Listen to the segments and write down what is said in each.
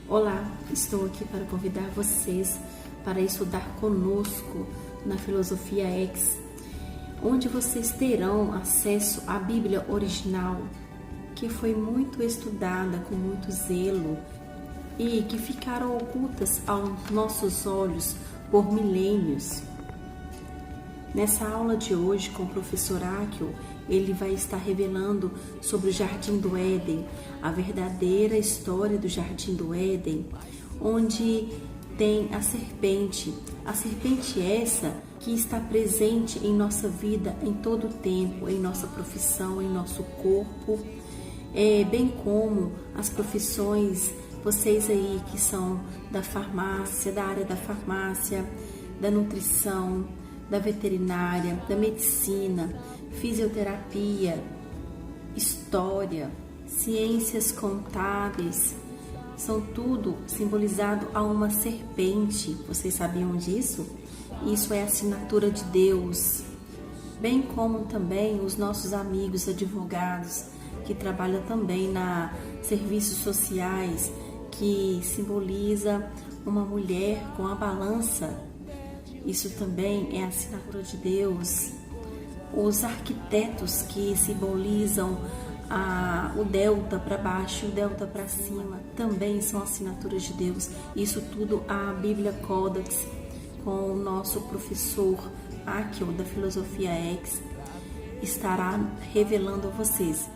Olá, estou aqui para convidar vocês para estudar conosco na Filosofia X, onde vocês terão acesso à Bíblia original, que foi muito estudada com muito zelo e que ficaram ocultas aos nossos olhos por milênios. Nessa aula de hoje com o professor Akio, ele vai estar revelando sobre o Jardim do Éden, a verdadeira história do Jardim do Éden, onde tem a serpente essa que está presente em nossa vida em todo o tempo, em nossa profissão, em nosso corpo, bem como as profissões, vocês aí que são da farmácia, da área da farmácia, da nutrição, da veterinária, da medicina, fisioterapia, história, ciências contábeis, são tudo simbolizado a uma serpente. Vocês sabiam disso? Isso é a assinatura de Deus. Bem como também os nossos amigos advogados, que trabalham também na serviços sociais, que simboliza uma mulher com a balança. Isso também é a assinatura de Deus. Os arquitetos que simbolizam o delta para baixo e o delta para cima também são assinaturas de Deus. Isso tudo a Bíblia Codex, com o nosso professor Akio da Filosofia X, estará revelando a vocês.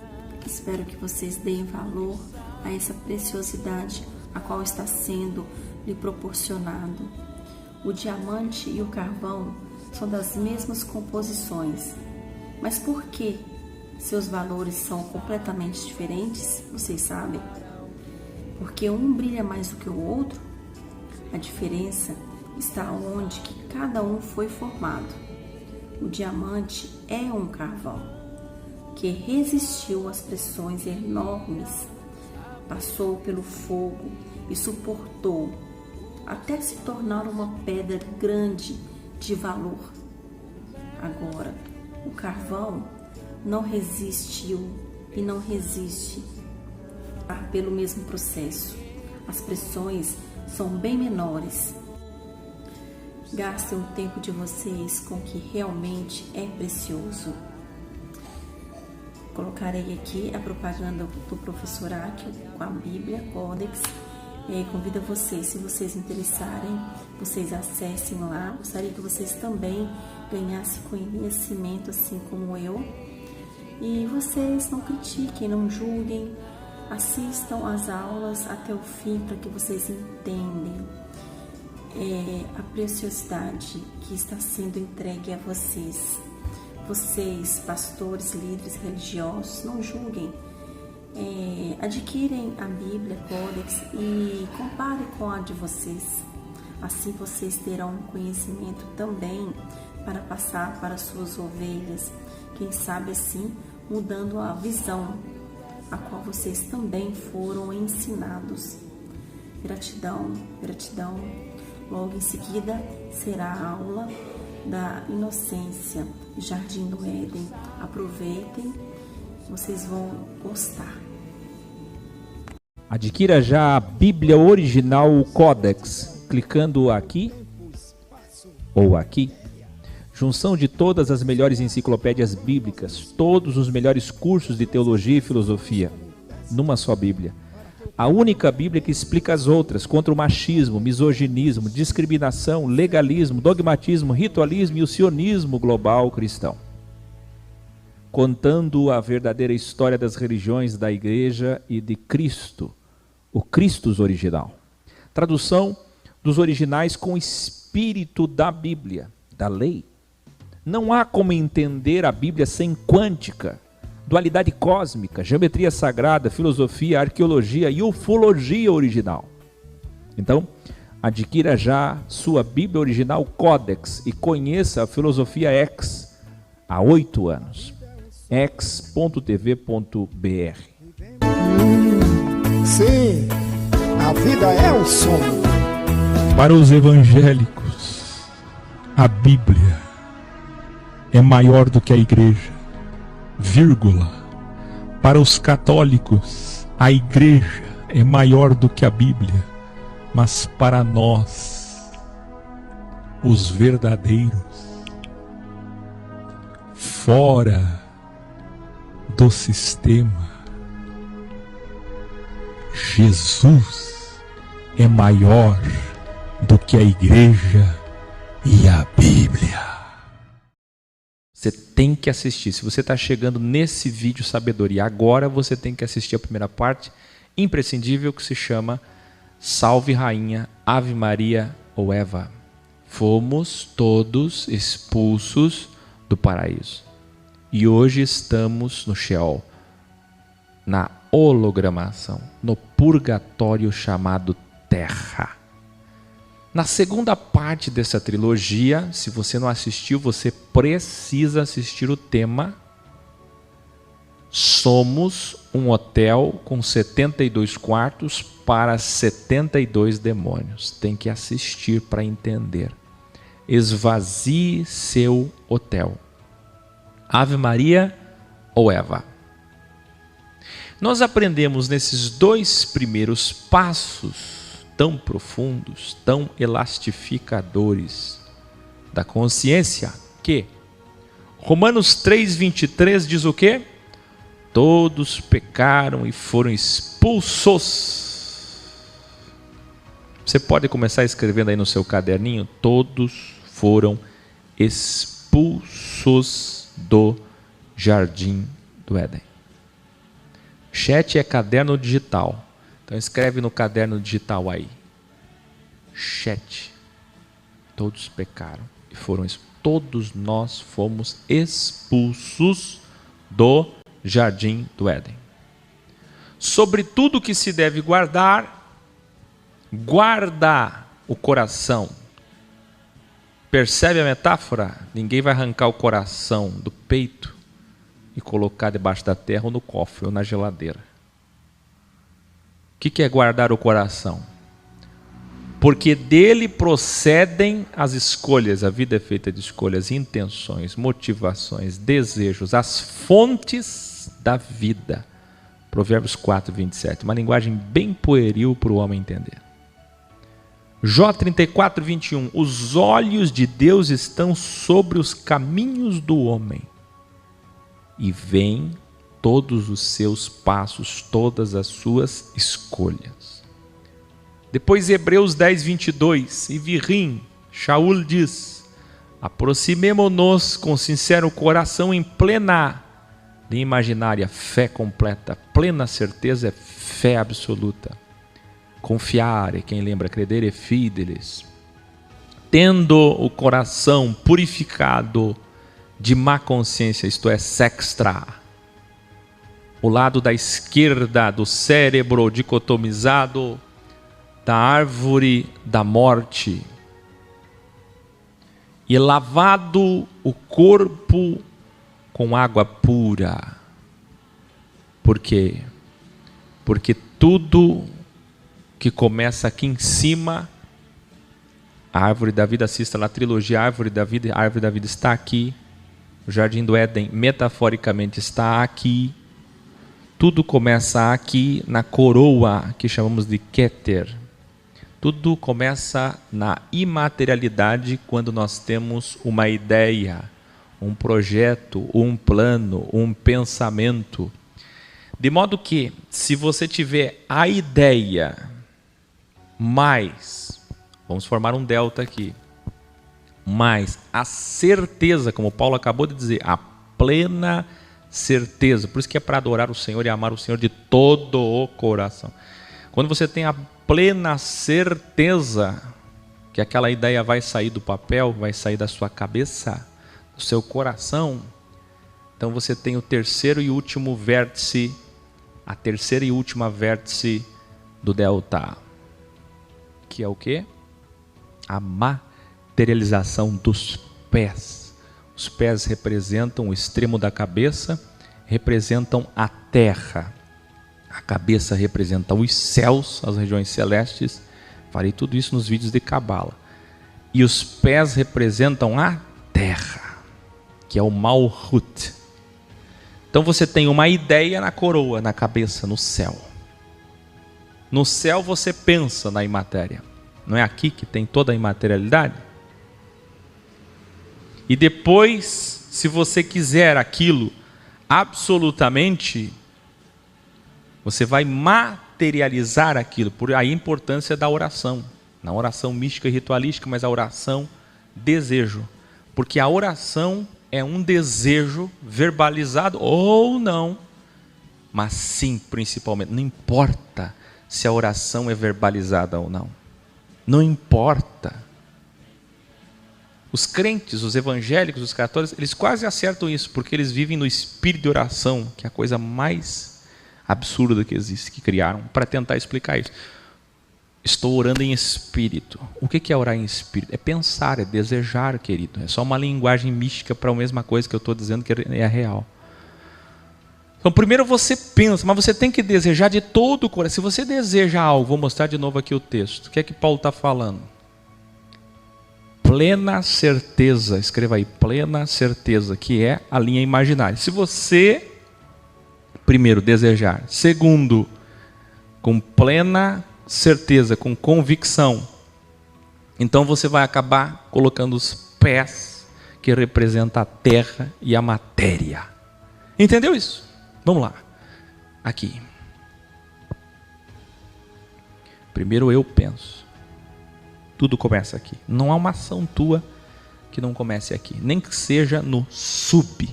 Espero que vocês deem valor a essa preciosidade a qual está sendo lhe proporcionado. O diamante e o carvão são das mesmas composições, mas por que seus valores são completamente diferentes? Vocês sabem? Porque um brilha mais do que o outro? A diferença está onde que cada um foi formado. O diamante é um carvão que resistiu às pressões enormes, passou pelo fogo e suportou até se tornar uma pedra grande de valor. Agora, o carvão não resistiu e não resiste pelo mesmo processo. As pressões são bem menores. Gastem o tempo de vocês com o que realmente é precioso. Colocarei aqui a propaganda do professor Akio com a Bíblia Codex. Convido vocês, se vocês interessarem, vocês acessem lá. Gostaria que vocês também ganhassem conhecimento assim como eu. E vocês não critiquem, não julguem, assistam às aulas até o fim para que vocês entendam a preciosidade que está sendo entregue a vocês. Vocês, pastores, líderes religiosos, não julguem. Adquirem a Bíblia Codex e comparem com a de vocês. Assim vocês terão um conhecimento também para passar para suas ovelhas. Quem sabe assim, mudando a visão a qual vocês também foram ensinados. Gratidão, gratidão. Logo em seguida será a aula da inocência, Jardim do Éden. Aproveitem, vocês vão gostar. Adquira já a Bíblia Original Codex, clicando aqui ou aqui. Junção de todas as melhores enciclopédias bíblicas, todos os melhores cursos de teologia e filosofia, numa só Bíblia. A única Bíblia que explica as outras, contra o machismo, misoginismo, discriminação, legalismo, dogmatismo, ritualismo e o sionismo global cristão. Contando a verdadeira história das religiões da Igreja e de Cristo, o Christus original. Tradução dos originais com o espírito da Bíblia, da lei. Não há como entender a Bíblia sem quântica, dualidade cósmica, geometria sagrada, filosofia, arqueologia e ufologia original. Então, adquira já sua Bíblia Original Codex e conheça a Filosofia X há 8 anos. x.tv.br. Sim, a vida é um sonho. Para os evangélicos, a Bíblia é maior do que a igreja, vírgula. Para os católicos, a igreja é maior do que a Bíblia, Mas para nós, os verdadeiros, fora do sistema, Jesus é maior do que a igreja e a Bíblia. Você tem que assistir. Se você está chegando nesse vídeo Sabedoria agora, você tem que assistir a primeira parte imprescindível, que se chama Salve Rainha, Ave Maria ou Eva. Fomos todos expulsos do paraíso e hoje estamos no Sheol, na hologramação, no purgatório chamado Terra. Na segunda parte dessa trilogia, se você não assistiu, você precisa assistir o tema Somos um hotel com 72 quartos para 72 demônios. Tem que assistir para entender. Esvazie seu hotel. Ave Maria ou Eva? Nós aprendemos nesses dois primeiros passos tão profundos, tão elastificadores da consciência, que Romanos 3:23 diz o quê? Todos pecaram e foram expulsos. Você pode começar escrevendo aí no seu caderninho: todos foram expulsos do jardim do Éden. Chat é caderno digital. Então escreve no caderno digital aí. Chat. Todos pecaram e foram expulsos. Todos nós fomos expulsos do jardim do Éden. Sobre tudo que se deve guardar, guarda o coração. Percebe a metáfora? Ninguém vai arrancar o coração do peito e colocar debaixo da terra ou no cofre ou na geladeira. O que é guardar o coração? Porque dele procedem as escolhas. A vida é feita de escolhas, intenções, motivações, desejos, as fontes da vida. Provérbios 4:27, uma linguagem bem pueril para o homem entender. Jó 34:21, os olhos de Deus estão sobre os caminhos do homem e veem todos os seus passos, todas as suas escolhas. Depois Hebreus 10:22, e Virrim, Shaul diz, aproximemo-nos com sincero coração em plena de imaginária fé completa, plena certeza é fé absoluta. Confiare, quem lembra, credere fidelis, tendo o coração purificado de má consciência, isto é, sextra, o lado da esquerda do cérebro dicotomizado da árvore da morte, e lavado o corpo com água pura. Por quê? Porque tudo que começa aqui em cima, a árvore da vida, assista na trilogia Árvore da Vida, a árvore da vida está aqui, o jardim do Éden metaforicamente está aqui, tudo começa aqui na coroa que chamamos de Keter. Tudo começa na imaterialidade quando nós temos uma ideia, um projeto, um plano, um pensamento. De modo que, se você tiver a ideia mais, vamos formar um delta aqui, mais a certeza, como Paulo acabou de dizer, a plena certeza. Por isso que é para adorar o Senhor e amar o Senhor de todo o coração. Quando você tem a plena certeza que aquela ideia vai sair do papel, vai sair da sua cabeça, do seu coração, então você tem o terceiro e último vértice, a terceira e última vértice do delta, que é o quê? A materialização dos pés. Os pés representam o extremo da cabeça, representam a terra. A cabeça representa os céus, as regiões celestes. Farei tudo isso nos vídeos de Cabala. E os pés representam a terra, que é o Malhut. Então você tem uma ideia na coroa, na cabeça, no céu. No céu você pensa na imatéria. Não é aqui que tem toda a imaterialidade? E depois, se você quiser aquilo absolutamente, você vai materializar aquilo. Por aí a importância da oração. Não a oração mística e ritualística, mas a oração desejo. Porque a oração é um desejo verbalizado ou não. Mas sim, principalmente, não importa se a oração é verbalizada ou não. Não importa. Os crentes, os evangélicos, os católicos, eles quase acertam isso, porque eles vivem no espírito de oração, que é a coisa mais absurda que existe, que criaram, para tentar explicar isso. Estou orando em espírito. O que é orar em espírito? É pensar, é desejar, querido. É só uma linguagem mística para a mesma coisa que eu estou dizendo que é real. Então, primeiro você pensa, mas você tem que desejar de todo o coração. Se você deseja algo, vou mostrar de novo aqui o texto. O que é que Paulo está falando? Plena certeza, escreva aí, plena certeza, que é a linha imaginária. Se você, primeiro, desejar, segundo, com plena certeza, com convicção, então você vai acabar colocando os pés, que representa a terra e a matéria. Entendeu isso? Vamos lá. Aqui. Primeiro eu penso. Tudo começa aqui. Não há uma ação tua que não comece aqui. Nem que seja no sub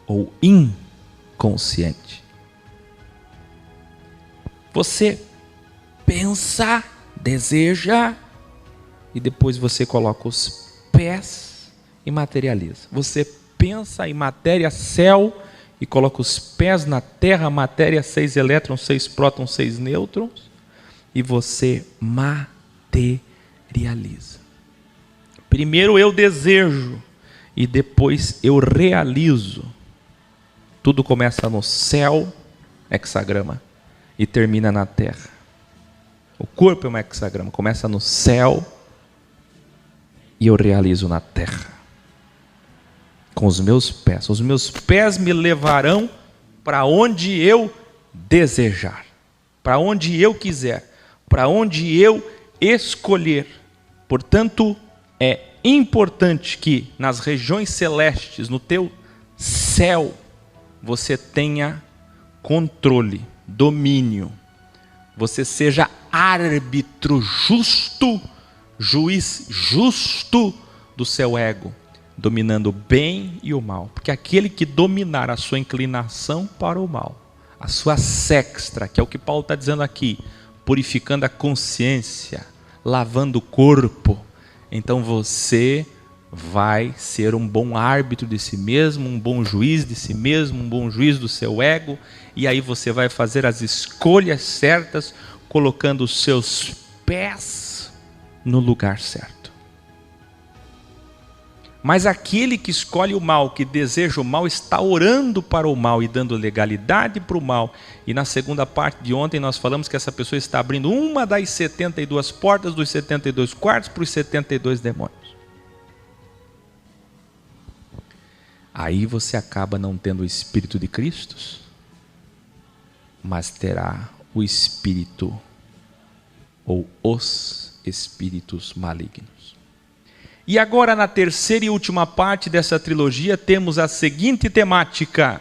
ou inconsciente. Você pensa, deseja e depois você coloca os pés e materializa. Você pensa em matéria, céu, e coloca os pés na terra, matéria, 6 elétrons, 6 prótons, 6 nêutrons, e você materializa. Primeiro eu desejo e depois eu realizo. Tudo começa no céu, hexagrama, e termina na terra. O corpo é um hexagrama, começa no céu e eu realizo na terra. Com os meus pés. Os meus pés me levarão para onde eu desejar, para onde eu quiser, para onde eu escolher. Portanto, é importante que nas regiões celestes, no teu céu, você tenha controle, domínio. Você seja árbitro justo, juiz justo do seu ego, dominando o bem e o mal. Porque aquele que dominar a sua inclinação para o mal, a sua sextra, que é o que Paulo está dizendo aqui, purificando a consciência, lavando o corpo, então você vai ser um bom árbitro de si mesmo, um bom juiz de si mesmo, um bom juiz do seu ego, e aí você vai fazer as escolhas certas, colocando os seus pés no lugar certo. Mas aquele que escolhe o mal, que deseja o mal, está orando para o mal e dando legalidade para o mal. E na segunda parte de ontem nós falamos que essa pessoa está abrindo uma das 72 portas dos 72 quartos para os 72 demônios. Aí você acaba não tendo o Espírito de Cristo, mas terá o Espírito ou os Espíritos malignos. E agora, na terceira e última parte dessa trilogia, temos a seguinte temática: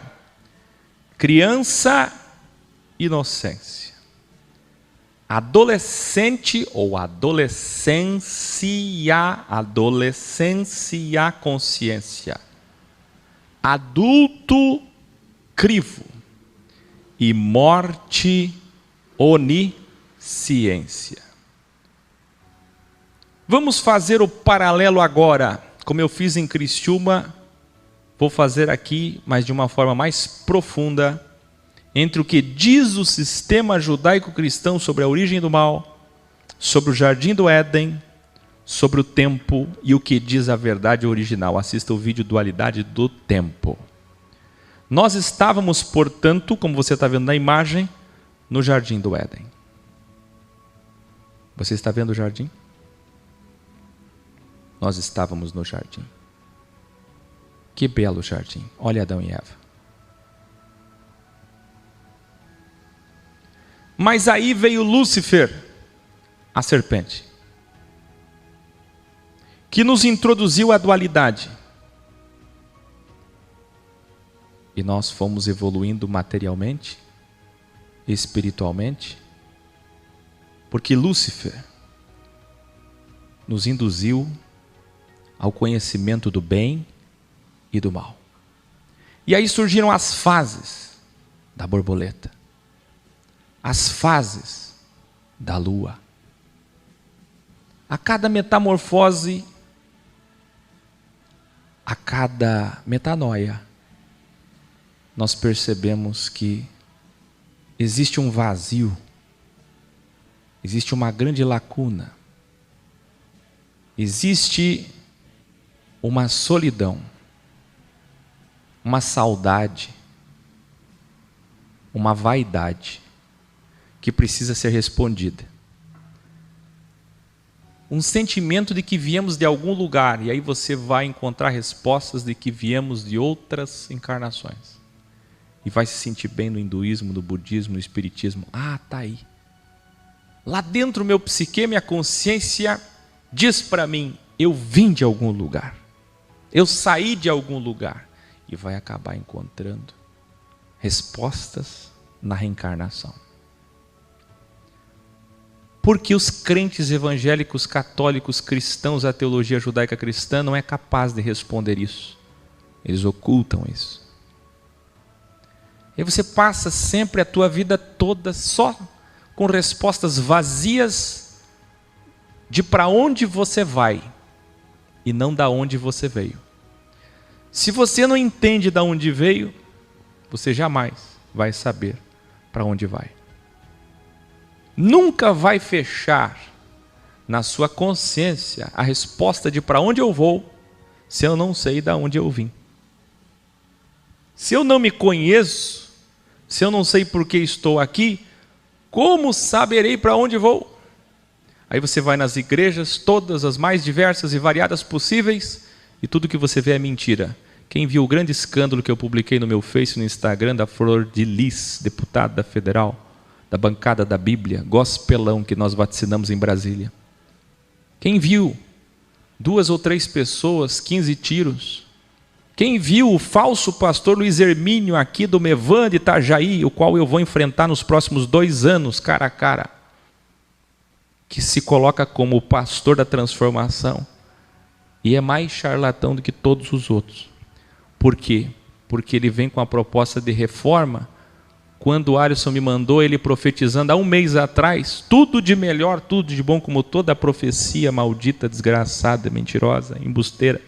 criança, inocência. Adolescente ou adolescência, consciência. Adulto, crivo. E morte, onisciência. Vamos fazer o paralelo agora, como eu fiz em Criciúma, vou fazer aqui, mas de uma forma mais profunda, entre o que diz o sistema judaico-cristão sobre a origem do mal, sobre o jardim do Éden, sobre o tempo e o que diz a verdade original. Assista o vídeo Dualidade do Tempo. Nós estávamos, portanto, como você está vendo na imagem, no jardim do Éden. Você está vendo o jardim? Nós estávamos no jardim. Que belo jardim. Olha Adão e Eva. Mas aí veio Lúcifer, a serpente, que nos introduziu a dualidade. E nós fomos evoluindo materialmente, espiritualmente, porque Lúcifer nos induziu ao conhecimento do bem e do mal. E aí surgiram as fases da borboleta, as fases da lua. A cada metamorfose, a cada metanoia, nós percebemos que existe um vazio, existe uma grande lacuna, existe uma solidão, uma saudade, uma vaidade que precisa ser respondida. Um sentimento de que viemos de algum lugar, e aí você vai encontrar respostas de que viemos de outras encarnações. E vai se sentir bem no hinduísmo, no budismo, no espiritismo. Ah, tá aí. Lá dentro meu psique, minha consciência diz para mim, eu vim de algum lugar. Eu saí de algum lugar. E vai acabar encontrando respostas na reencarnação. Porque os crentes evangélicos, católicos, cristãos, a teologia judaica cristã não é capaz de responder isso. Eles ocultam isso. E você passa sempre a tua vida toda só com respostas vazias de para onde você vai e não da onde você veio. Se você não entende de onde veio, você jamais vai saber para onde vai. Nunca vai fechar na sua consciência a resposta de para onde eu vou, se eu não sei de onde eu vim. Se eu não me conheço, se eu não sei por que estou aqui, como saberei para onde vou? Aí você vai nas igrejas, todas as mais diversas e variadas possíveis, e tudo que você vê é mentira. Quem viu o grande escândalo que eu publiquei no meu Face, no Instagram, da Flor de Lis, deputada federal, da bancada da Bíblia, gospelão que nós vaticinamos em Brasília. Quem viu 2 ou 3 pessoas, 15 tiros? Quem viu o falso pastor Luiz Hermínio aqui do Mevan de Itajaí, o qual eu vou enfrentar nos próximos 2 anos, cara a cara, que se coloca como o pastor da transformação e é mais charlatão do que todos os outros. Por quê? Porque ele vem com a proposta de reforma. Quando o Alisson me mandou, ele profetizando há 1 mês atrás, tudo de melhor, tudo de bom, como toda a profecia maldita, desgraçada, mentirosa, embusteira.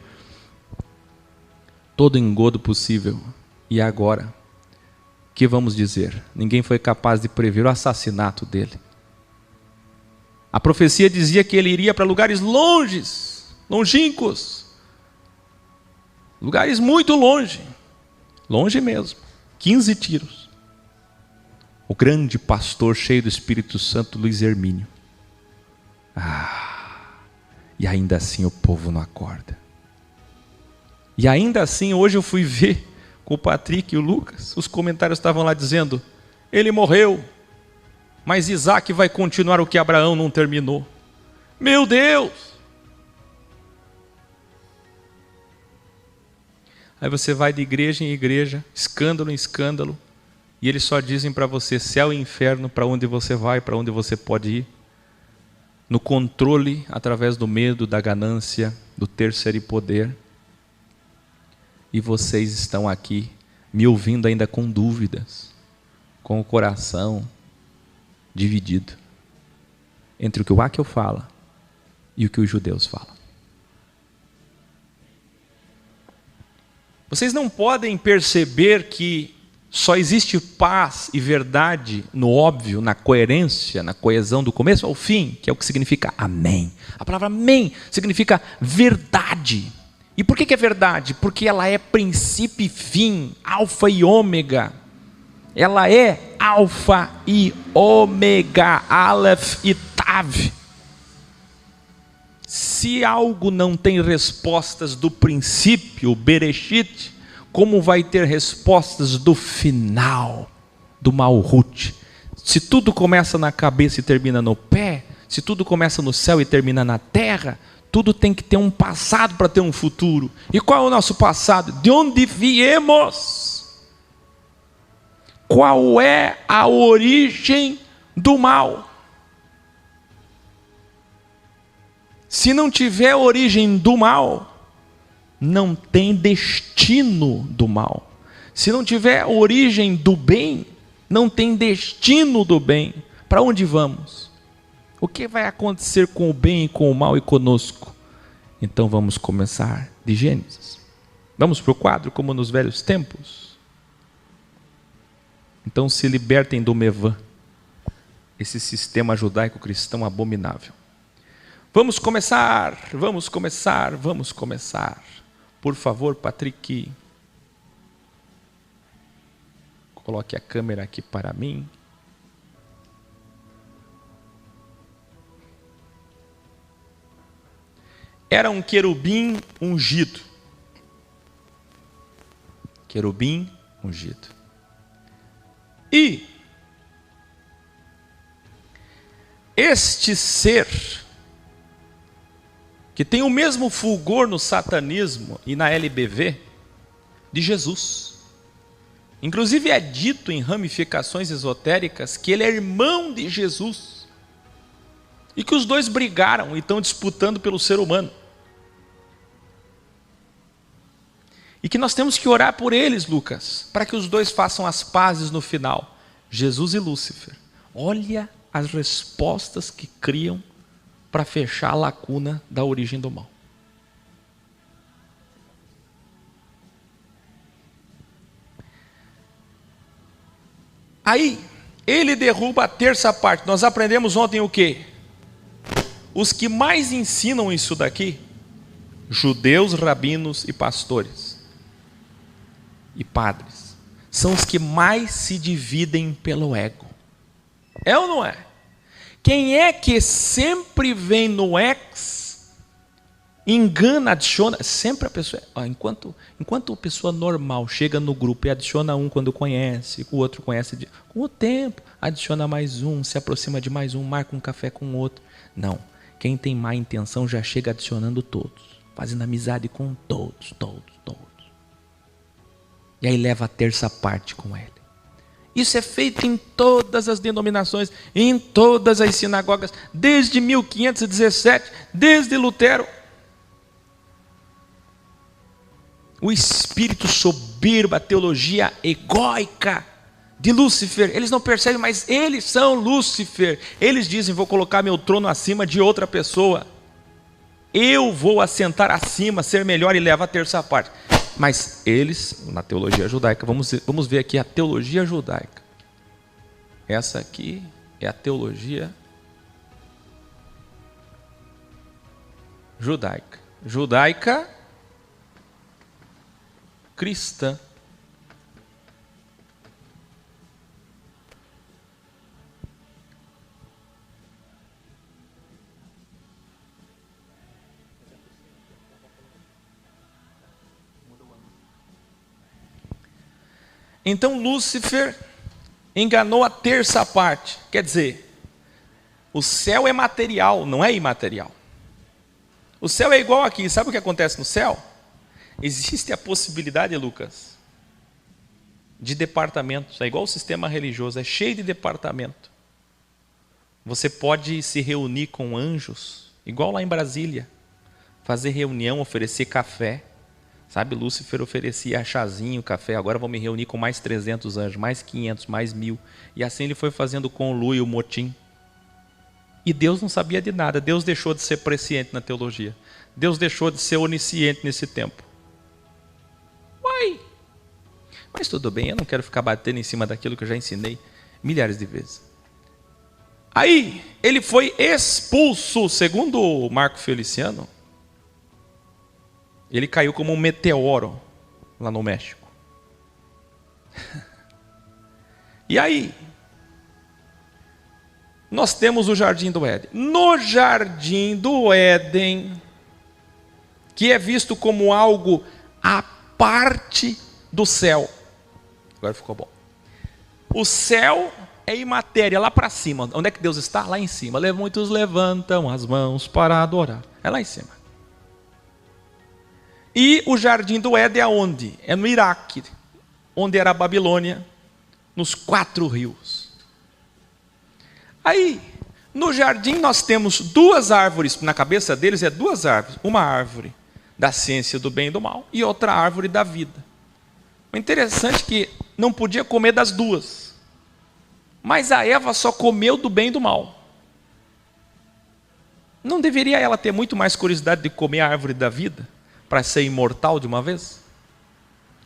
Todo engodo possível. E agora? O que vamos dizer? Ninguém foi capaz de prever o assassinato dele. A profecia dizia que ele iria para lugares longes, longínquos. Lugares muito longe. Longe mesmo. 15 tiros. O grande pastor cheio do Espírito Santo, Luiz Hermínio. E ainda assim o povo não acorda. E ainda assim, hoje eu fui ver com o Patrick e o Lucas, os comentários estavam lá dizendo, ele morreu, mas Isaac vai continuar o que Abraão não terminou. Meu Deus! Aí você vai de igreja em igreja, escândalo em escândalo, e eles só dizem para você, céu e inferno, para onde você vai, para onde você pode ir. No controle, através do medo, da ganância, do ter, ser e poder. E vocês estão aqui, me ouvindo ainda com dúvidas, com o coração dividido, entre o que o Akel fala e o que os judeus falam. Vocês não podem perceber que só existe paz e verdade no óbvio, na coerência, na coesão do começo ao fim, que é o que significa amém. A palavra amém significa verdade. E por que é verdade? Porque ela é princípio e fim, alfa e ômega. Ela é alfa e ômega, aleph e tav. Se algo não tem respostas do princípio, Bereshit, como vai ter respostas do final, do Malhut? Se tudo começa na cabeça e termina no pé, se tudo começa no céu e termina na terra, tudo tem que ter um passado para ter um futuro. E qual é o nosso passado? De onde viemos? Qual é a origem do mal? Se não tiver origem do mal, não tem destino do mal. Se não tiver origem do bem, não tem destino do bem. Para onde vamos? O que vai acontecer com o bem e com o mal e conosco? Então vamos começar de Gênesis. Vamos para o quadro como nos velhos tempos. Então se libertem do Mevã, esse sistema judaico-cristão abominável. Vamos começar. Por favor, Patrick, coloque a câmera aqui para mim. Era um querubim ungido. Querubim ungido. E este ser, que tem o mesmo fulgor no satanismo e na LBV, de Jesus. Inclusive é dito em ramificações esotéricas que ele é irmão de Jesus. E que os dois brigaram e estão disputando pelo ser humano. E que nós temos que orar por eles, Lucas, para que os dois façam as pazes no final. Jesus e Lúcifer. Olha as respostas que criam para fechar a lacuna da origem do mal. Aí, ele derruba a terça parte. Nós aprendemos ontem o quê? Os que mais ensinam isso daqui, judeus, rabinos e pastores e padres, são os que mais se dividem pelo ego. É ou não é? Quem é que sempre vem no ex, engana, adiciona, sempre a pessoa, enquanto a pessoa normal chega no grupo e adiciona um quando conhece, o outro conhece, com o tempo, adiciona mais um, se aproxima de mais um, marca um café com o outro. Não, quem tem má intenção já chega adicionando todos, fazendo amizade com todos. E aí leva a terça parte com ele. Isso é feito em todas as denominações, em todas as sinagogas, desde 1517, desde Lutero. O espírito soberbo, a teologia egóica de Lúcifer, eles não percebem, mas eles são Lúcifer. Eles dizem, vou colocar meu trono acima de outra pessoa. Eu vou assentar acima, ser melhor e levar a terça parte. Mas eles, na teologia judaica, vamos ver aqui a teologia judaica. Essa aqui é a teologia judaica. Judaica cristã. Então Lúcifer enganou a terça parte. Quer dizer, o céu é material, não é imaterial. O céu é igual aqui. Sabe o que acontece no céu? Existe a possibilidade, Lucas, de departamentos. É igual o sistema religioso, é cheio de departamento. Você pode se reunir com anjos, igual lá em Brasília, fazer reunião, oferecer café. Sabe, Lúcifer oferecia chazinho, café, agora vou me reunir com mais 300 anjos, mais 500, mais 1000. E assim ele foi fazendo com o Lu e o motim. E Deus não sabia de nada, Deus deixou de ser presciente na teologia. Deus deixou de ser onisciente nesse tempo. Uai! Mas tudo bem, eu não quero ficar batendo em cima daquilo que eu já ensinei milhares de vezes. Aí, ele foi expulso, segundo o Marco Feliciano. Ele caiu como um meteoro lá no México. E aí, nós temos o Jardim do Éden. No Jardim do Éden, que é visto como algo à parte do céu. Agora ficou bom. O céu é imatéria, lá para cima. Onde é que Deus está? Lá em cima. Muitos levantam as mãos para adorar. É lá em cima. E o jardim do Éden é onde? É no Iraque, onde era a Babilônia, nos 4 rios. Aí, no jardim nós temos 2 árvores, na cabeça deles é 2 árvores. Uma árvore da ciência do bem e do mal e outra árvore da vida. O interessante é que não podia comer das 2. Mas a Eva só comeu do bem e do mal. Não deveria ela ter muito mais curiosidade de comer a árvore da vida para ser imortal de uma vez?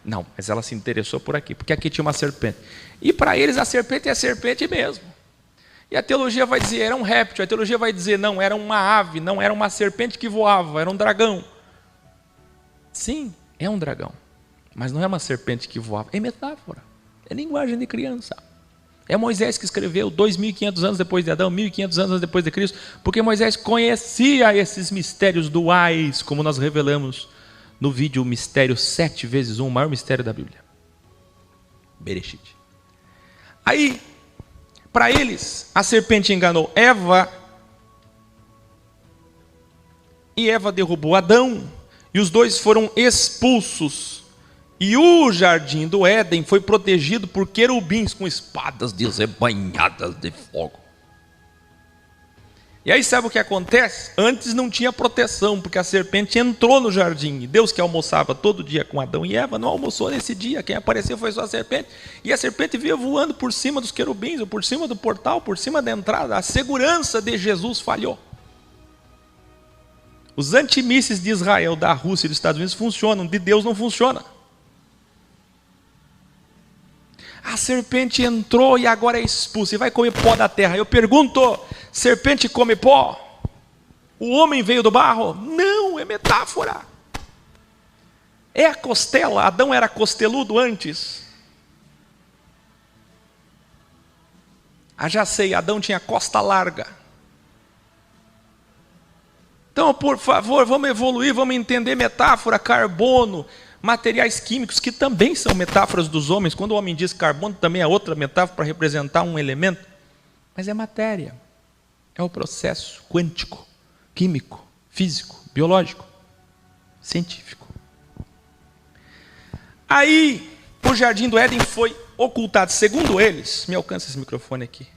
Não, mas ela se interessou por aqui, porque aqui tinha uma serpente. E para eles a serpente é a serpente mesmo. E a teologia vai dizer, era um réptil. A teologia vai dizer, não, era uma ave, não era uma serpente que voava, era um dragão. Sim, é um dragão. Mas não é uma serpente que voava, é metáfora. É linguagem de criança. É Moisés que escreveu 2.500 anos depois de Adão, 1.500 anos depois de Cristo, porque Moisés conhecia esses mistérios duais, como nós revelamos no vídeo o Mistério 7 vezes 1, o maior mistério da Bíblia. Bereshit. Aí, para eles, a serpente enganou Eva, e Eva derrubou Adão, e os 2 foram expulsos. E o jardim do Éden foi protegido por querubins com espadas desembainhadas de fogo. E aí sabe o que acontece? Antes não tinha proteção, porque a serpente entrou no jardim. E Deus, que almoçava todo dia com Adão e Eva, não almoçou nesse dia. Quem apareceu foi só a serpente. E a serpente veio voando por cima dos querubins, ou por cima do portal, por cima da entrada. A segurança de Jesus falhou. Os antimísseis de Israel, da Rússia e dos Estados Unidos funcionam, de Deus não funciona. A serpente entrou e agora é expulsa e vai comer pó da terra. Eu pergunto, serpente come pó? O homem veio do barro? Não, é metáfora. É a costela. Adão era costeludo antes. Já sei, Adão tinha costa larga. Então, por favor, vamos evoluir, vamos entender metáfora, carbono, materiais químicos, que também são metáforas dos homens. Quando o homem diz carbono, também é outra metáfora para representar um elemento. Mas é matéria. É o processo quântico, químico, físico, biológico, científico. Aí, o jardim do Éden foi ocultado. Segundo eles, me alcança esse microfone aqui.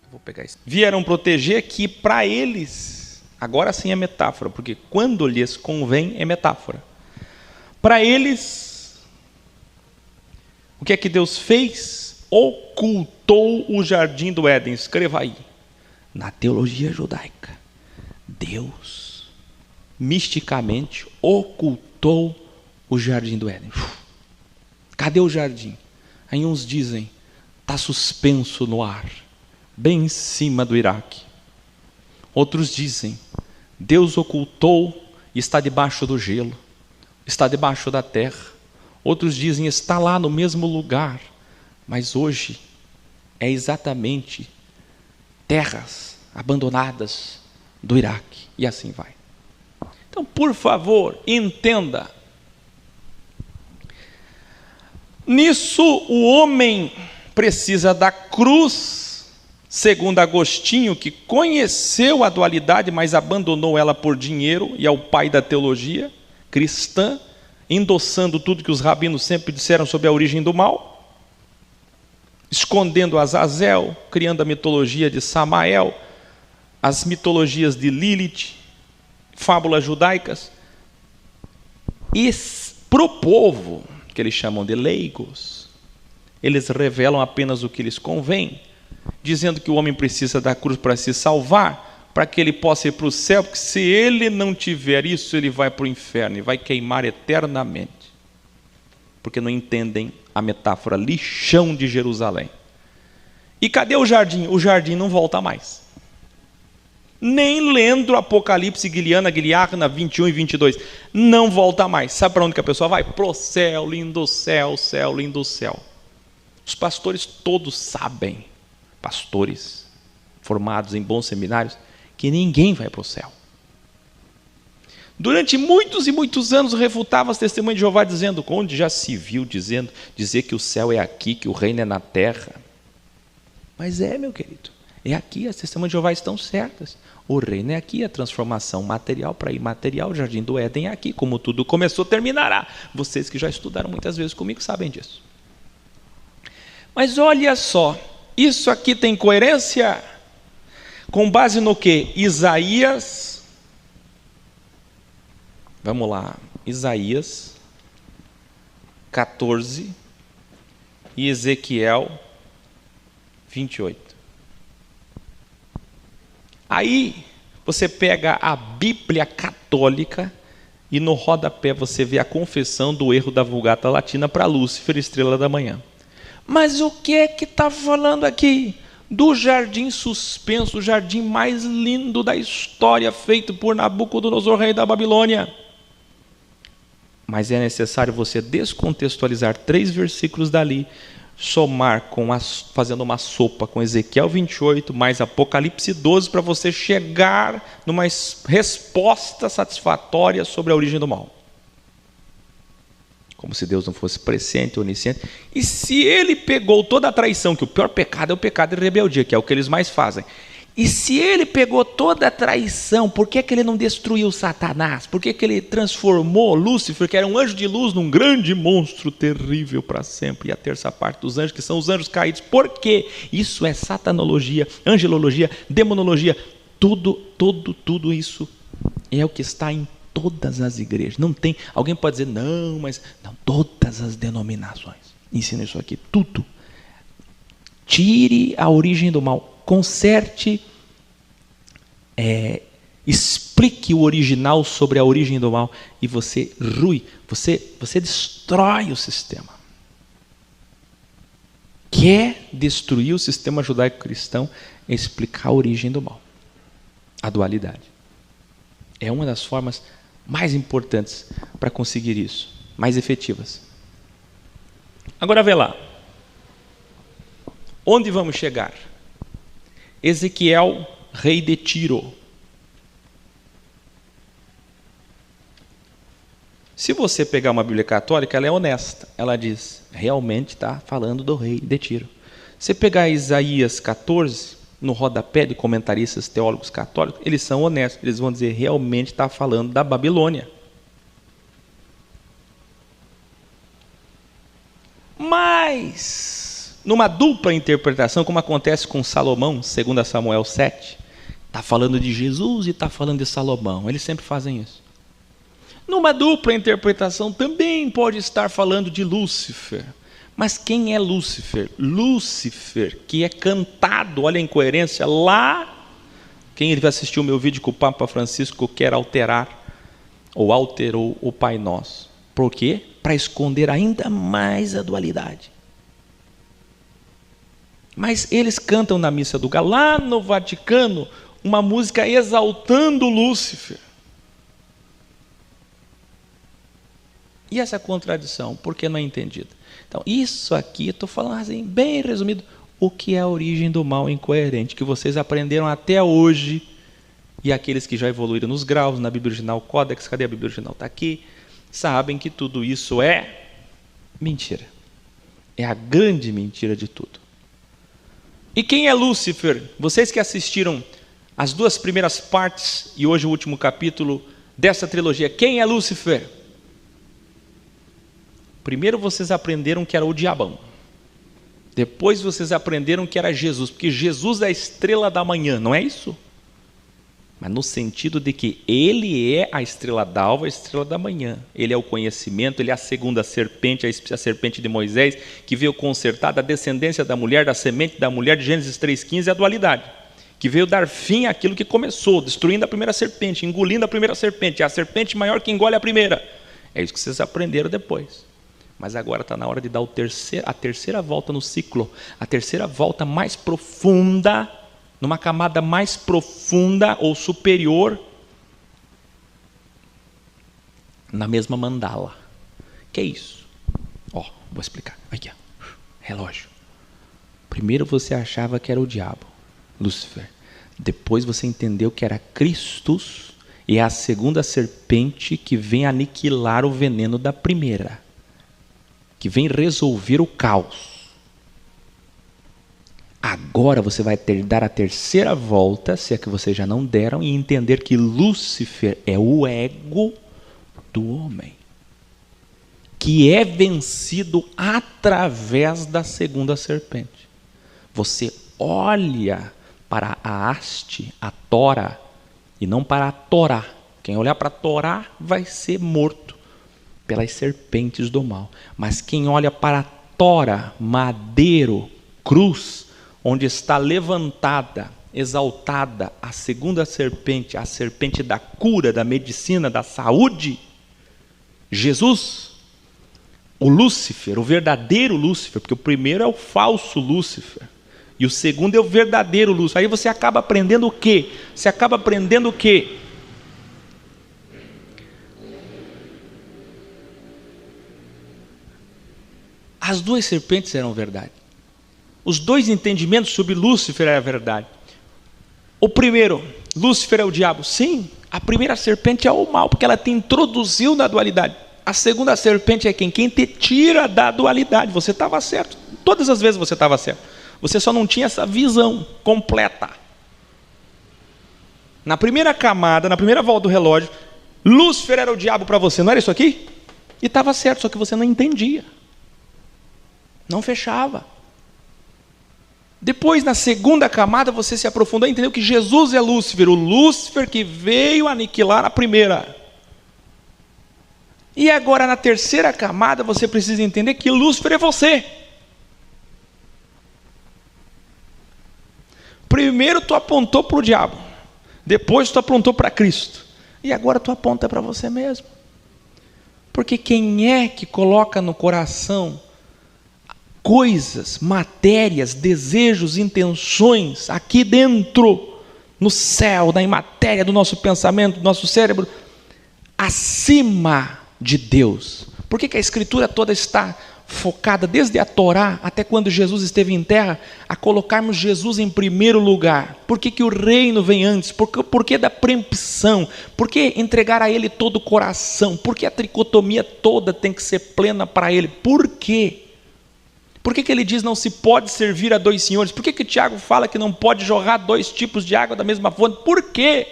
Eu vou pegar isso. Vieram proteger que para eles, agora sim é metáfora, porque quando lhes convém é metáfora. Para eles, o que é que Deus fez? Ocultou o jardim do Éden. Escreva aí. Na teologia judaica, Deus, misticamente, ocultou o jardim do Éden. Cadê o jardim? Aí uns dizem, está suspenso no ar, bem em cima do Iraque. Outros dizem, Deus ocultou e está debaixo do gelo. Está debaixo da terra. Outros dizem, está lá no mesmo lugar. Mas hoje é exatamente terras abandonadas do Iraque. E assim vai. Então, por favor, entenda. Nisso, o homem precisa da cruz, segundo Agostinho, que conheceu a dualidade, mas abandonou ela por dinheiro, e é o pai da teologia cristã, endossando tudo que os rabinos sempre disseram sobre a origem do mal, escondendo Azazel, criando a mitologia de Samael, as mitologias de Lilith, fábulas judaicas. E para o povo, que eles chamam de leigos, eles revelam apenas o que lhes convém, dizendo que o homem precisa da cruz para se salvar, para que ele possa ir para o céu, porque se ele não tiver isso, ele vai para o inferno e vai queimar eternamente. Porque não entendem a metáfora lixão de Jerusalém. E cadê o jardim? O jardim não volta mais. Nem lendo o Apocalipse, Guiliana, Guiliarna 21 e 22. Não volta mais. Sabe para onde que a pessoa vai? Pro céu, lindo céu, céu, lindo céu. Os pastores todos sabem, pastores formados em bons seminários, que ninguém vai para o céu. Durante muitos e muitos anos refutava as testemunhas de Jeová, dizendo, onde já se viu dizer que o céu é aqui, que o reino é na terra. Mas meu querido, é aqui, as testemunhas de Jeová estão certas. O reino é aqui, a transformação material para imaterial, o jardim do Éden é aqui. Como tudo começou, terminará. Vocês que já estudaram muitas vezes comigo sabem disso. Mas olha só, isso aqui tem coerência? Com base no que? Isaías, vamos lá, Isaías 14 e Ezequiel 28. Aí você pega a Bíblia católica e no rodapé você vê a confissão do erro da Vulgata Latina para Lúcifer, estrela da manhã. Mas o que é que está falando aqui? Do jardim suspenso, o jardim mais lindo da história, feito por Nabucodonosor, rei da Babilônia. Mas é necessário você descontextualizar 3 versículos dali, somar fazendo uma sopa com Ezequiel 28 mais Apocalipse 12 para você chegar numa resposta satisfatória sobre a origem do mal. Como se Deus não fosse presciente, onisciente. E se ele pegou toda a traição, que o pior pecado é o pecado de rebeldia, que é o que eles mais fazem. E se ele pegou toda a traição, por que ele não destruiu Satanás? Por que ele transformou Lúcifer, que era um anjo de luz, num grande monstro terrível para sempre? E a terça parte dos anjos, que são os anjos caídos. Por quê? Isso é satanologia, angelologia, demonologia. Tudo isso é o que está em todas as igrejas. Não tem, alguém pode dizer, não, mas não, todas as denominações ensinam isso aqui, tudo. Tire a origem do mal. Conserte, explique o original sobre a origem do mal e você você destrói o sistema. Quer destruir o sistema judaico-cristão é explicar a origem do mal, a dualidade. É uma das formas mais importantes para conseguir isso, mais efetivas. Agora vê lá, onde vamos chegar? Ezequiel, rei de Tiro. Se você pegar uma Bíblia católica, ela é honesta. Ela diz, realmente está falando do rei de Tiro. Se pegar Isaías 14, no rodapé de comentaristas teólogos católicos, eles são honestos. Eles vão dizer, realmente está falando da Babilônia. Mas, numa dupla interpretação, como acontece com Salomão, 2 Samuel 7, está falando de Jesus e está falando de Salomão. Eles sempre fazem isso. Numa dupla interpretação, também pode estar falando de Lúcifer. Mas quem é Lúcifer? Lúcifer, que é cantado, olha a incoerência, lá, quem assistiu o meu vídeo que o Papa Francisco quer alterar, ou alterou o Pai Nosso. Por quê? Para esconder ainda mais a dualidade. Mas eles cantam na missa do Galo, lá no Vaticano, uma música exaltando Lúcifer. E essa contradição, por que não é entendida? Então, isso aqui, eu estou falando assim, bem resumido, o que é a origem do mal incoerente, que vocês aprenderam até hoje, e aqueles que já evoluíram nos graus, na Bíblia Original Códex, cadê a Bíblia Original? Está aqui, sabem que tudo isso é mentira. É a grande mentira de tudo. E quem é Lúcifer? Vocês que assistiram as 2 primeiras partes, e hoje o último capítulo dessa trilogia, quem é Lúcifer? Primeiro vocês aprenderam que era o diabão. Depois vocês aprenderam que era Jesus, porque Jesus é a estrela da manhã, não é isso? Mas no sentido de que ele é a estrela d'alva, a estrela da manhã. Ele é o conhecimento, ele é a segunda serpente, a serpente de Moisés, que veio consertar da descendência da mulher, da semente da mulher, de Gênesis 3,15, a dualidade. Que veio dar fim àquilo que começou, destruindo a primeira serpente, engolindo a primeira serpente. É a serpente maior que engole a primeira. É isso que vocês aprenderam depois. Mas agora está na hora de dar a terceira volta no ciclo, a terceira volta mais profunda, numa camada mais profunda ou superior, na mesma mandala. Que é isso? Vou explicar. Aqui, relógio. Primeiro você achava que era o diabo, Lúcifer. Depois você entendeu que era Christus, e é a segunda serpente que vem aniquilar o veneno da primeira, que vem resolver o caos. Agora você vai dar a terceira volta, se é que vocês já não deram, e entender que Lúcifer é o ego do homem, que é vencido através da segunda serpente. Você olha para a haste, a Tora, e não para a Torá. Quem olhar para a Torá vai ser morto pelas serpentes do mal. Mas quem olha para a Tora, madeiro, cruz, onde está levantada, exaltada a segunda serpente, a serpente da cura, da medicina, da saúde, Jesus, o Lúcifer, o verdadeiro Lúcifer, porque o primeiro é o falso Lúcifer, e o segundo é o verdadeiro Lúcifer. Aí você acaba aprendendo o quê? Você acaba aprendendo o quê? As duas serpentes eram verdade. Os dois entendimentos sobre Lúcifer eram verdade. O primeiro, Lúcifer é o diabo. Sim, a primeira serpente é o mal, porque ela te introduziu na dualidade. A segunda serpente é quem? Quem te tira da dualidade. Você estava certo. Todas as vezes você estava certo. Você só não tinha essa visão completa. Na primeira camada, na primeira volta do relógio, Lúcifer era o diabo para você. Não era isso aqui? E estava certo, só que você não entendia. Não fechava. Depois, na segunda camada, você se aprofundou e entendeu que Jesus é Lúcifer, o Lúcifer que veio aniquilar a primeira. E agora, na terceira camada, você precisa entender que Lúcifer é você. Primeiro tu apontou para o diabo, depois tu apontou para Cristo, e agora tu aponta para você mesmo. Porque quem é que coloca no coração coisas, matérias, desejos, intenções, aqui dentro, no céu, na imatéria do nosso pensamento, do nosso cérebro, acima de Deus? Por que a Escritura toda está focada, desde a Torá até quando Jesus esteve em terra, a colocarmos Jesus em primeiro lugar? Por que o reino vem antes? Por que da preempção? Por que entregar a Ele todo o coração? Por que a tricotomia toda tem que ser plena para Ele? Por quê? Por que ele diz não se pode servir a dois senhores? Por que Tiago fala que não pode jorrar dois tipos de água da mesma fonte? Por quê?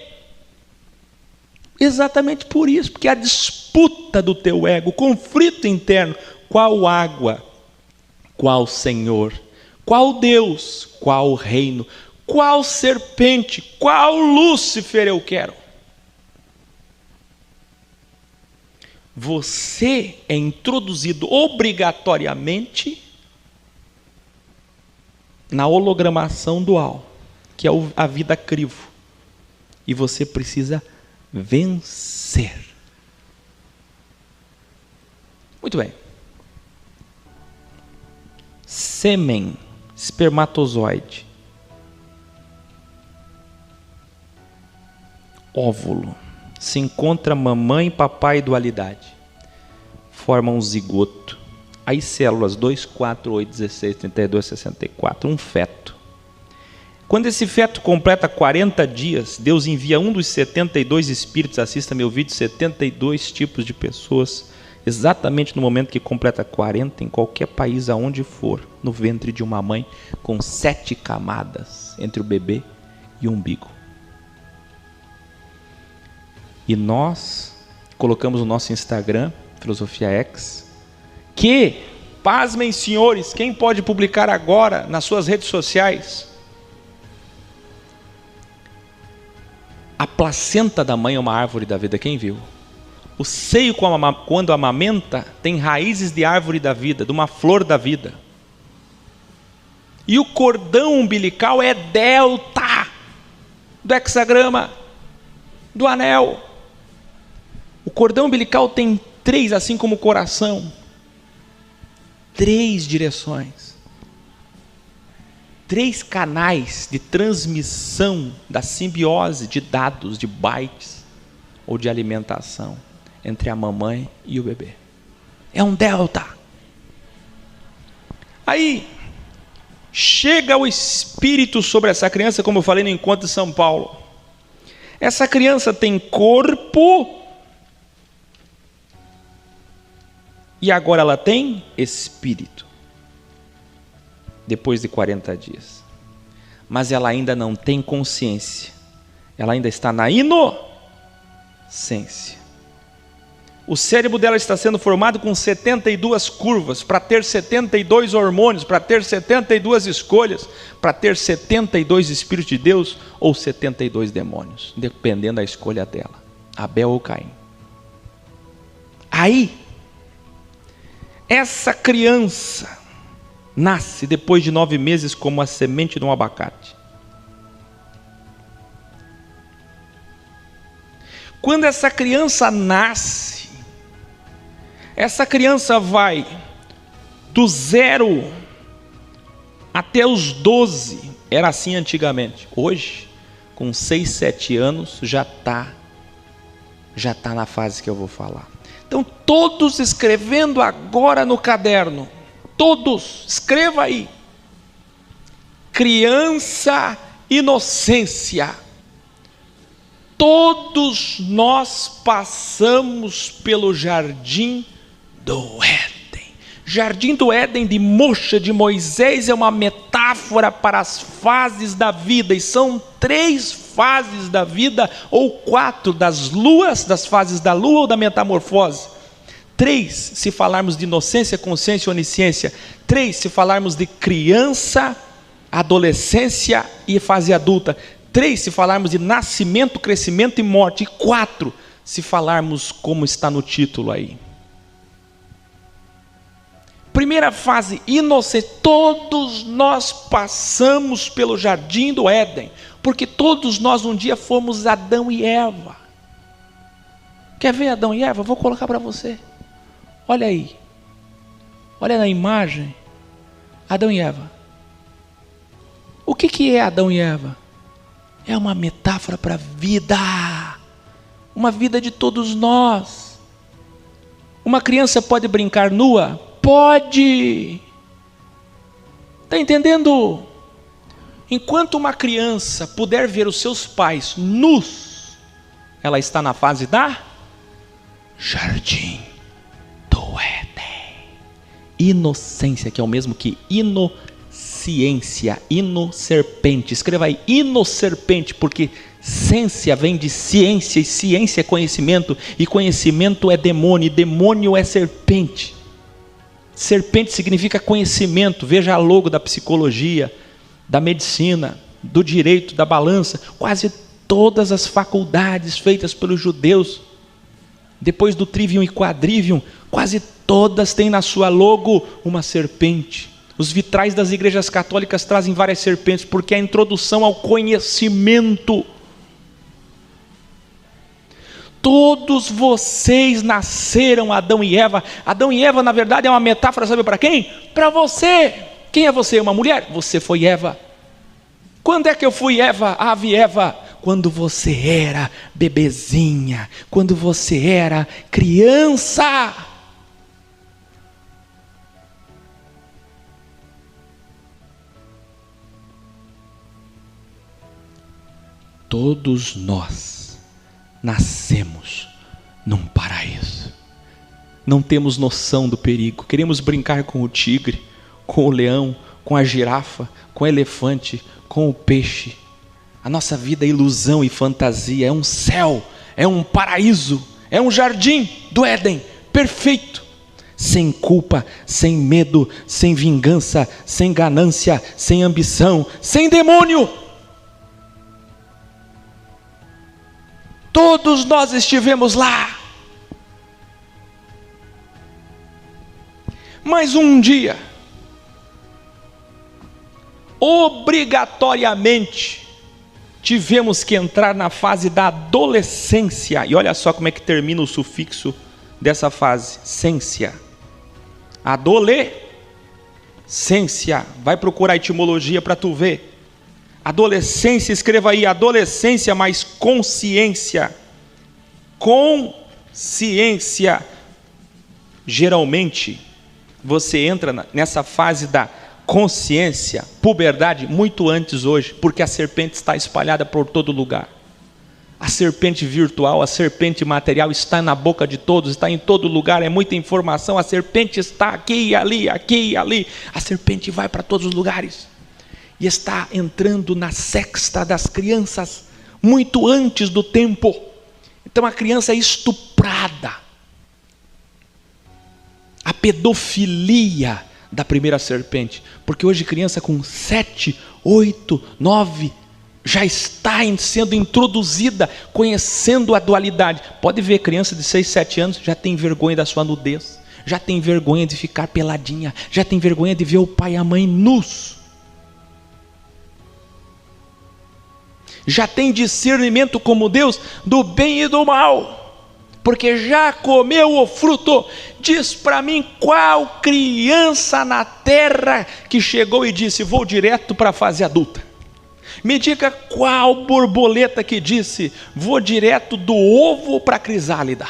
Exatamente por isso, porque a disputa do teu ego, o conflito interno, qual água, qual Senhor, qual Deus, qual reino, qual serpente, qual Lúcifer eu quero? Você é introduzido obrigatoriamente na hologramação dual, que é a vida crivo, e você precisa vencer. Muito bem. Sêmen, espermatozoide, óvulo, se encontra mamãe, papai e dualidade, formam um zigoto. Aí células 2, 4, 8, 16, 32, 64, um feto. Quando esse feto completa 40 dias, Deus envia um dos 72 espíritos, assista meu vídeo, 72 tipos de pessoas, exatamente no momento que completa 40, em qualquer país aonde for, no ventre de uma mãe, com 7 camadas entre o bebê e o umbigo. E nós colocamos no nosso Instagram, Filosofia X, que, pasmem senhores, quem pode publicar agora nas suas redes sociais? A placenta da mãe é uma árvore da vida, quem viu? O seio, quando amamenta, tem raízes de árvore da vida, de uma flor da vida. E o cordão umbilical é delta do hexagrama, do anel. O cordão umbilical tem 3, assim como o coração. 3 direções, 3 canais de transmissão da simbiose de dados, de bytes ou de alimentação entre a mamãe e o bebê. É um delta. Aí chega o Espírito sobre essa criança, como eu falei no encontro de São Paulo. Essa criança tem corpo e agora ela tem espírito. Depois de 40 dias. mas ela ainda não tem consciência. Ela ainda está na inocência. O cérebro dela está sendo formado com 72 curvas, para ter 72 hormônios, para ter 72 escolhas, para ter 72 Espíritos de Deus ou 72 demônios, dependendo da escolha dela, Abel ou Caim. Aí, essa criança nasce depois de 9 meses como a semente de um abacate. Quando essa criança nasce, essa criança vai do 0 até os 12, era assim antigamente. Hoje, com 6, 7 anos, já está na fase que eu vou falar. Então, todos escrevendo agora no caderno, todos, escreva aí. Criança, inocência. Todos nós passamos pelo jardim do Éden. Jardim do Éden de Mocha de Moisés é uma metáfora para as fases da vida, e são 3 fases da vida, ou 4 das fases da lua ou da metamorfose. 3 se falarmos de inocência, consciência e onisciência. 3 se falarmos de criança, adolescência e fase adulta. 3 se falarmos de nascimento, crescimento e morte. E 4 se falarmos como está no título aí. Primeira fase, inocência. Todos nós passamos pelo jardim do Éden, porque todos nós um dia fomos Adão e Eva. Quer ver Adão e Eva? Vou colocar para você. Olha aí. Olha na imagem. Adão e Eva. O que é Adão e Eva? É uma metáfora para a vida. Uma vida de todos nós. Uma criança pode brincar nua? Pode. Está entendendo? Enquanto uma criança puder ver os seus pais nus, ela está na fase da jardim do Éden. Inocência, que é o mesmo que ciência, serpente. Escreva aí, serpente, porque ciência vem de ciência, e ciência é conhecimento, e conhecimento é demônio, e demônio é serpente. Serpente significa conhecimento. Veja a logo da psicologia, da medicina, do direito, da balança. Quase todas as faculdades feitas pelos judeus, depois do trivium e quadrivium, quase todas têm na sua logo uma serpente. Os vitrais das igrejas católicas trazem várias serpentes, porque é a introdução ao conhecimento. Todos vocês nasceram Adão e Eva. Adão e Eva, na verdade, é uma metáfora, sabe para quem? Para você. Quem é você? Uma mulher? Você foi Eva. Quando é que eu fui Eva, ave Eva? Quando você era bebezinha, quando você era criança. Todos nós nascemos num paraíso. Não temos noção do perigo. Queremos brincar com o tigre, com o leão, com a girafa, com o elefante, com o peixe. A nossa vida é ilusão e fantasia. É um céu, é um paraíso, é um jardim do Éden perfeito. Sem culpa, sem medo, sem vingança, sem ganância, sem ambição, sem demônio. Todos nós estivemos lá. Mas um dia, obrigatoriamente, tivemos que entrar na fase da adolescência. E olha só como é que termina o sufixo dessa fase, cência. Adolescência. Vai procurar a etimologia para tu ver. Adolescência, escreva aí, adolescência mais consciência. Consciência. Geralmente, você entra nessa fase da consciência, puberdade, muito antes hoje, porque a serpente está espalhada por todo lugar. A serpente virtual, a serpente material está na boca de todos, está em todo lugar, é muita informação. A serpente está aqui e ali, aqui e ali. A serpente vai para todos os lugares. e está entrando na sexta das crianças, muito antes do tempo. Então a criança é estuprada. A pedofilia da primeira serpente, porque hoje criança com 7, 8, 9 já está sendo introduzida, conhecendo a dualidade. Pode ver, criança de 6, 7 anos já tem vergonha da sua nudez, já tem vergonha de ficar peladinha, já tem vergonha de ver o pai e a mãe nus, já tem discernimento como Deus do bem e do mal, porque já comeu o fruto. Diz para mim qual criança na terra que chegou e disse: vou direto para a fase adulta. Me diga qual borboleta que disse: vou direto do ovo para a crisálida.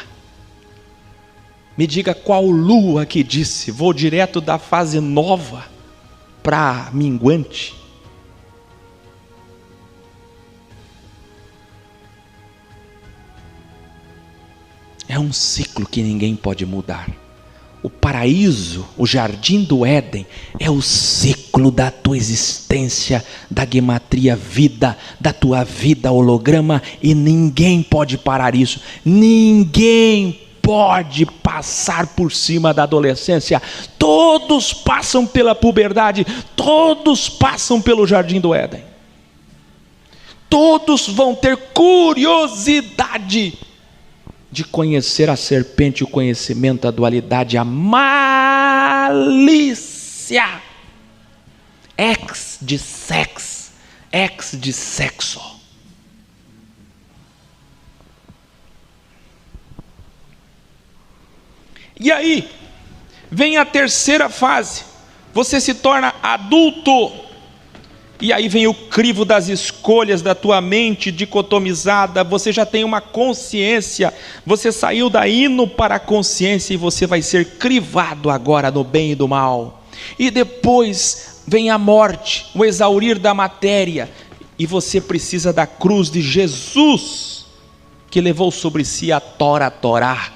Me diga qual lua que disse: vou direto da fase nova para minguante. É um ciclo que ninguém pode mudar. O paraíso, o jardim do Éden, é o ciclo da tua existência, da gematria vida, da tua vida holograma, e ninguém pode parar isso. Ninguém pode passar por cima da adolescência. Todos passam pela puberdade, todos passam pelo jardim do Éden. Todos vão ter curiosidade de conhecer a serpente, o conhecimento, a dualidade, a malícia. Ex de sex, ex de sexo. E aí, vem a terceira fase. Você se torna adulto. E aí vem o crivo das escolhas da tua mente dicotomizada. Você já tem uma consciência. Você saiu da hino para a consciência e você vai ser crivado agora no bem e do mal. E depois vem a morte, o exaurir da matéria. E você precisa da cruz de Jesus, que levou sobre si a Torá,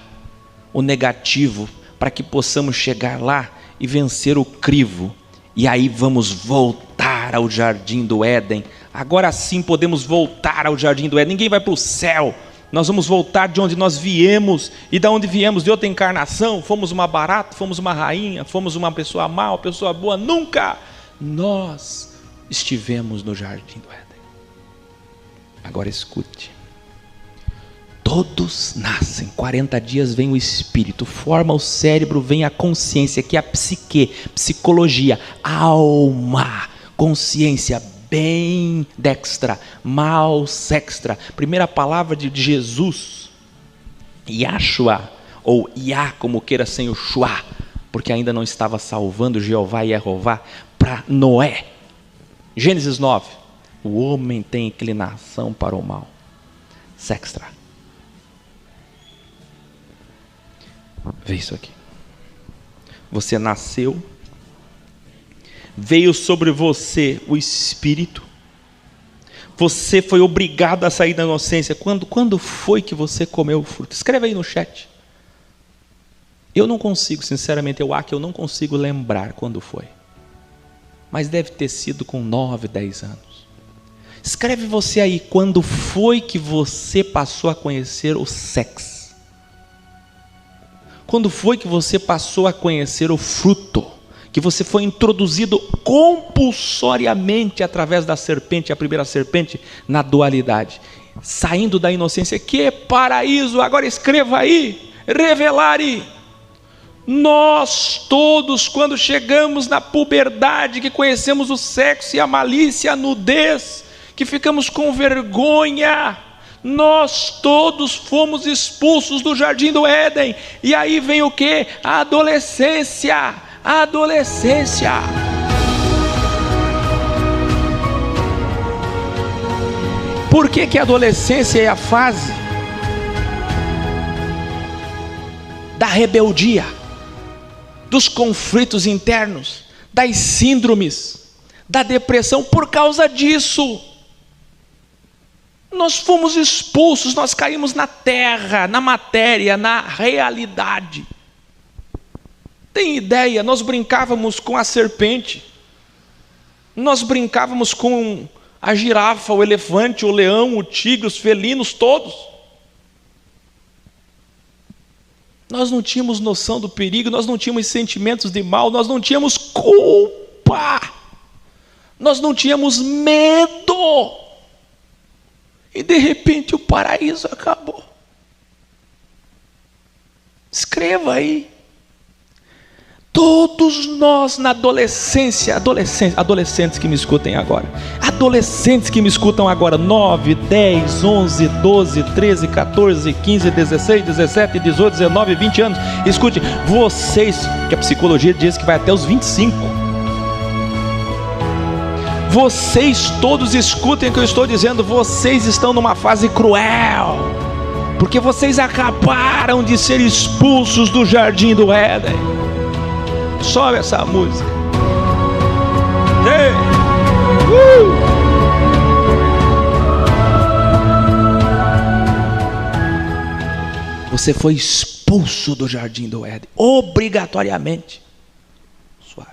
o negativo, para que possamos chegar lá e vencer o crivo. E aí vamos voltar ao jardim do Éden. Agora sim podemos voltar ao jardim do Éden. Ninguém vai para o céu. Nós vamos voltar de onde nós viemos. E de onde viemos? De outra encarnação. Fomos uma barata, fomos uma rainha, fomos uma pessoa má, uma pessoa boa. Nunca nós estivemos no jardim do Éden. Agora escute. Todos nascem, 40 dias vem o espírito, forma o cérebro, vem a consciência, que é a psique, psicologia, alma, consciência, bem dextra, mal sextra. Primeira palavra de Jesus, Yahshua, ou Yah, como queira, sem o Shua, porque ainda não estava salvando Jeová e Jeová para Noé. Gênesis 9, o homem tem inclinação para o mal, sextra. Vê isso aqui. Você nasceu, veio sobre você o Espírito, você foi obrigado a sair da inocência. Quando foi que você comeu o fruto? Escreve aí no chat. Eu não consigo, sinceramente, eu não consigo lembrar quando foi. Mas deve ter sido com 9, 10 anos. Escreve você aí, quando foi que você passou a conhecer o sexo? Quando foi que você passou a conhecer o fruto? Que você foi introduzido compulsoriamente através da serpente, a primeira serpente, na dualidade. Saindo da inocência. Que paraíso! Agora escreva aí, revelare. Nós todos, quando chegamos na puberdade, que conhecemos o sexo e a malícia, a nudez, que ficamos com vergonha, nós todos fomos expulsos do jardim do Éden. E aí vem o que? A adolescência. A adolescência. Por que a adolescência é a fase da rebeldia, dos conflitos internos, das síndromes, da depressão? Por causa disso. Nós fomos expulsos, nós caímos na terra, na matéria, na realidade. Tem ideia? Nós brincávamos com a serpente. Nós brincávamos com a girafa, o elefante, o leão, o tigre, os felinos, todos. Nós não tínhamos noção do perigo, nós não tínhamos sentimentos de mal, nós não tínhamos culpa, nós não tínhamos medo. E de repente o paraíso acabou. Escreva aí. Todos nós na adolescência, adolescentes que me escutem agora, adolescentes que me escutam agora, 9, 10, 11, 12, 13, 14, 15, 16, 17, 18, 19, 20 anos, escute, vocês, que a psicologia diz que vai até os 25, vocês todos escutem o que eu estou dizendo, vocês estão numa fase cruel, porque vocês acabaram de ser expulsos do jardim do Éden. Sobe essa música. Hey. Você foi expulso do jardim do Éden, obrigatoriamente. Suave.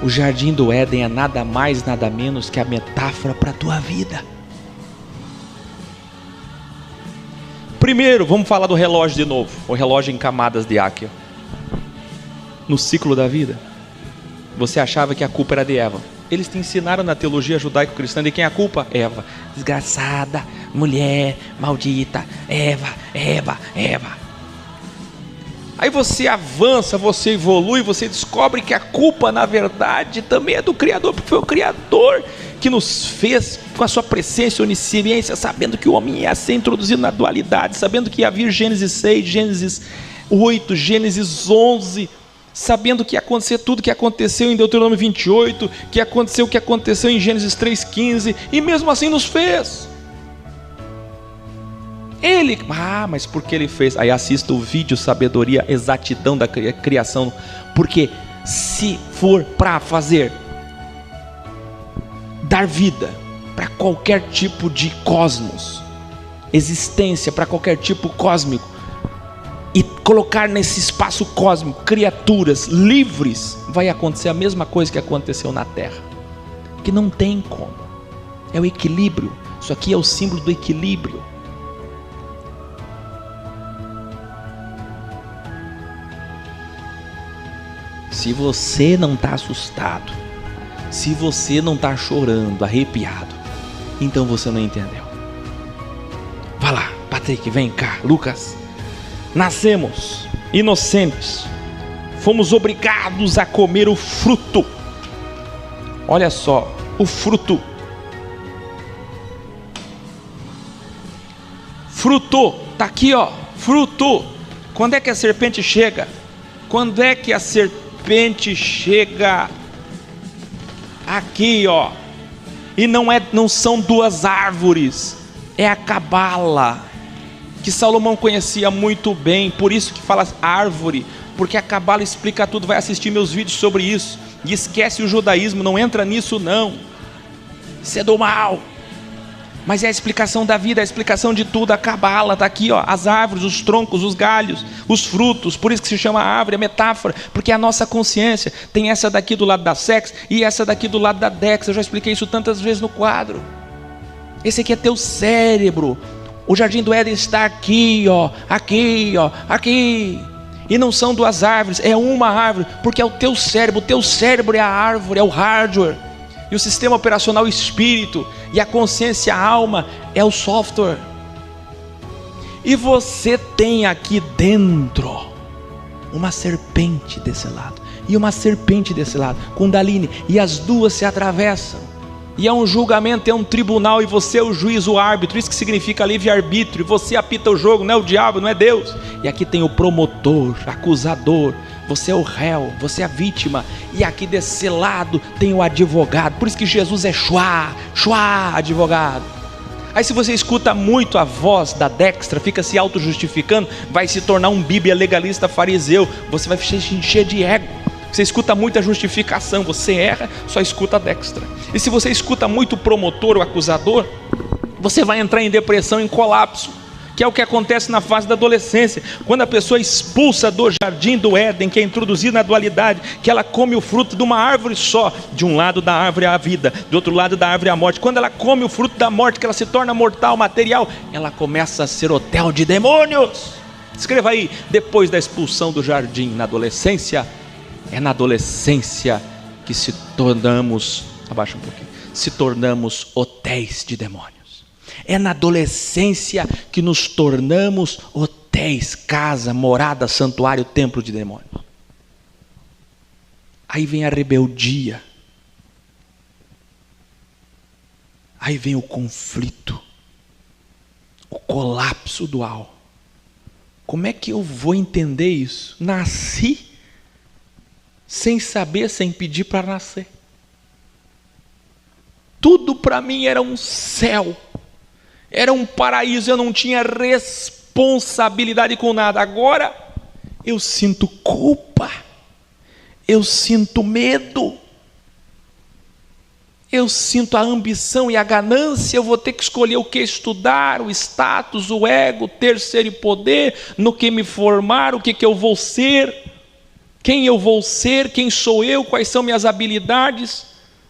O jardim do Éden é nada mais, nada menos que a metáfora para a tua vida. Primeiro, vamos falar do relógio de novo. O relógio em camadas de Áquila. No ciclo da vida, você achava que a culpa era de Eva. Eles te ensinaram na teologia judaico-cristã de quem é a culpa? Eva. Desgraçada, mulher, maldita, Eva. Aí você avança, você evolui, você descobre que a culpa na verdade também é do Criador, porque foi o Criador que nos fez com a sua presença e onisciência, sabendo que o homem ia ser introduzido na dualidade, sabendo que ia vir Gênesis 6, Gênesis 8, Gênesis 11, sabendo que ia acontecer tudo que aconteceu em Deuteronômio 28, que aconteceu o que aconteceu em Gênesis 3,15, e mesmo assim nos fez. Ele, mas por que ele fez? Aí assista o vídeo Sabedoria, Exatidão da Criação, porque se for para fazer, dar vida para qualquer tipo de cosmos, existência para qualquer tipo cósmico, e colocar nesse espaço cósmico criaturas livres, vai acontecer a mesma coisa que aconteceu na Terra, que não tem como, é o equilíbrio, isso aqui é o símbolo do equilíbrio. Se você não está assustado, se você não está chorando, arrepiado, então você não entendeu. Vai lá, Patrick, vem cá, Lucas. Nascemos inocentes, fomos obrigados a comer o fruto. Olha só, o fruto. Fruto, está aqui ó, fruto. Quando é que a serpente chega? Quando é que a serpente chega? Aqui ó, e não são duas árvores, é a cabala, que Salomão conhecia muito bem, por isso que fala árvore, porque a cabala explica tudo, vai assistir meus vídeos sobre isso, e esquece o judaísmo, não entra nisso não, isso é do mal, mas é a explicação da vida, é a explicação de tudo, a cabala está aqui ó, as árvores, os troncos, os galhos, os frutos, por isso que se chama árvore, é metáfora, porque a nossa consciência tem essa daqui do lado da sex, e essa daqui do lado da dex, eu já expliquei isso tantas vezes no quadro, esse aqui é teu cérebro, o jardim do Éden está aqui ó, aqui ó, aqui, e não são duas árvores, é uma árvore, porque é o teu cérebro é a árvore, é o hardware, e o sistema operacional o espírito, e a consciência, a alma, é o software. E você tem aqui dentro uma serpente desse lado, e uma serpente desse lado, Kundalini, e as duas se atravessam, e é um julgamento, é um tribunal, e você é o juiz, o árbitro, isso que significa livre-arbítrio, você apita o jogo, não é o diabo, não é Deus, e aqui tem o promotor, acusador, você é o réu, você é a vítima, e aqui desse lado tem o advogado, por isso que Jesus é Shua, advogado. Aí se você escuta muito a voz da Dextra, fica se auto-justificando, vai se tornar um bíblia legalista fariseu, você vai se encher de ego, Você escuta muita justificação, você erra, só escuta a destra. E se você escuta muito o promotor, o acusador, você vai entrar em depressão, em colapso, que é o que acontece na fase da adolescência, quando a pessoa expulsa do jardim do Éden, que é introduzida na dualidade, que ela come o fruto de uma árvore só, de um lado da árvore a vida, do outro lado da árvore a morte. Quando ela come o fruto da morte, que ela se torna mortal, material, ela começa a ser hotel de demônios. Escreva aí, depois da expulsão do jardim na adolescência, é na adolescência que se tornamos, abaixa um pouquinho, se tornamos hotéis de demônios. É na adolescência que nos tornamos hotéis, casa, morada, santuário, templo de demônios. Aí vem a rebeldia. Aí vem o conflito, o colapso dual. Como é que eu vou entender isso? Nasci sem saber, sem pedir para nascer. Tudo para mim era um céu. Era um paraíso, eu não tinha responsabilidade com nada. Agora eu sinto culpa, eu sinto medo, eu sinto a ambição e a ganância. Eu vou ter que escolher o que estudar, o status, o ego, ter, ser e poder, no que me formar, o que eu vou ser, quem eu vou ser, quem sou eu, quais são minhas habilidades,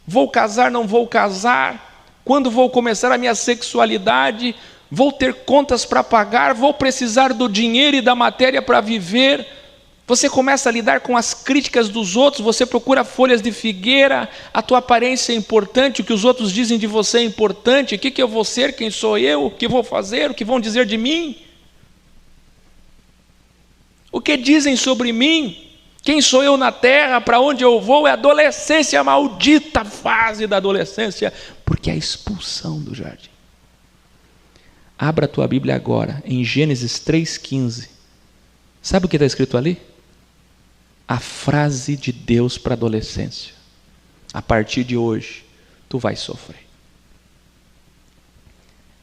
vou casar, não vou casar, quando vou começar a minha sexualidade, vou ter contas para pagar, vou precisar do dinheiro e da matéria para viver. Você começa a lidar com as críticas dos outros, você procura folhas de figueira, a tua aparência é importante, o que os outros dizem de você é importante, o que eu vou ser, quem sou eu, o que vou fazer, o que vão dizer de mim, o que dizem sobre mim, quem sou eu na terra, para onde eu vou. É a adolescência, a maldita fase da adolescência, porque é a expulsão do jardim. Abra a tua Bíblia agora, em Gênesis 3,15. Sabe o que está escrito ali? A frase de Deus para a adolescência: a partir de hoje, tu vais sofrer.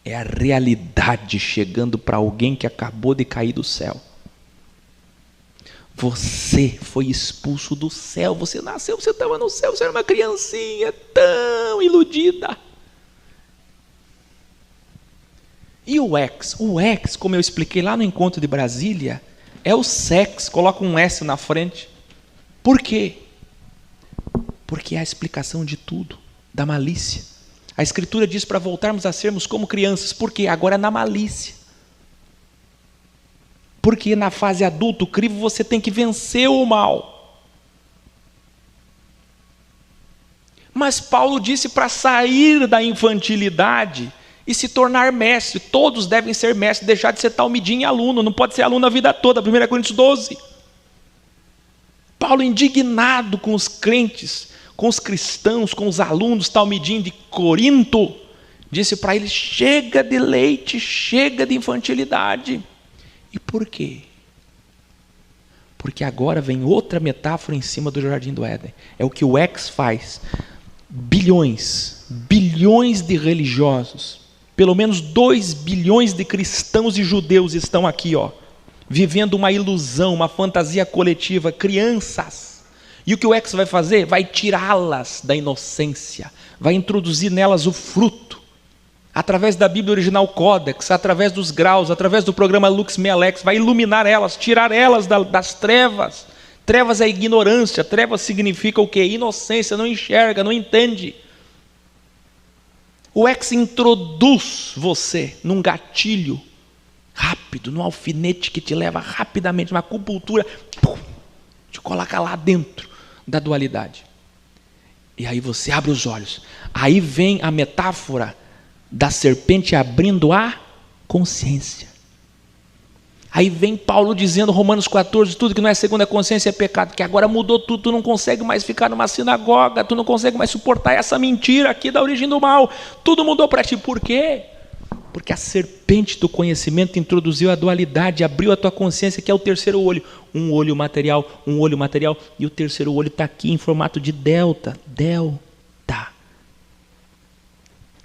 É a realidade chegando para alguém que acabou de cair do céu. Você foi expulso do céu, você nasceu, você estava no céu, você era uma criancinha tão iludida. E o ex, como eu expliquei lá no encontro de Brasília, é o sex, coloca um S na frente. Por quê? Porque é a explicação de tudo, da malícia. A Escritura diz para voltarmos a sermos como crianças. Por quê? Agora é na malícia. Porque na fase adulto, crivo, você tem que vencer o mal. Mas Paulo disse para sair da infantilidade e se tornar mestre. Todos devem ser mestres, deixar de ser talmidim e aluno. Não pode ser aluno a vida toda. 1 Coríntios 12. Paulo, indignado com os crentes, com os cristãos, com os alunos talmidim de Corinto, disse para eles: chega de leite, chega de infantilidade. E por quê? Porque agora vem outra metáfora em cima do jardim do Éden. É o que o ex faz. Bilhões de religiosos, pelo menos 2 bilhões de cristãos e judeus estão aqui, vivendo uma ilusão, uma fantasia coletiva, crianças. E o que o ex vai fazer? Vai tirá-las da inocência, vai introduzir nelas o fruto, através da Bíblia original Codex, através dos graus, através do programa Lux Me Alex, vai iluminar elas, tirar elas das trevas. Trevas é ignorância, trevas significa o quê? Inocência, não enxerga, não entende. O ex introduz você num gatilho rápido, num alfinete que te leva rapidamente, uma acupuntura, te coloca lá dentro da dualidade. E aí você abre os olhos. Aí vem a metáfora da serpente abrindo a consciência. Aí vem Paulo dizendo, Romanos 14, tudo que não é segundo a consciência é pecado, que agora mudou tudo, tu não consegue mais ficar numa sinagoga, tu não consegue mais suportar essa mentira aqui da origem do mal, tudo mudou para ti. Por quê? Porque a serpente do conhecimento introduziu a dualidade, abriu a tua consciência, que é o terceiro olho, um olho material, e o terceiro olho está aqui em formato de delta.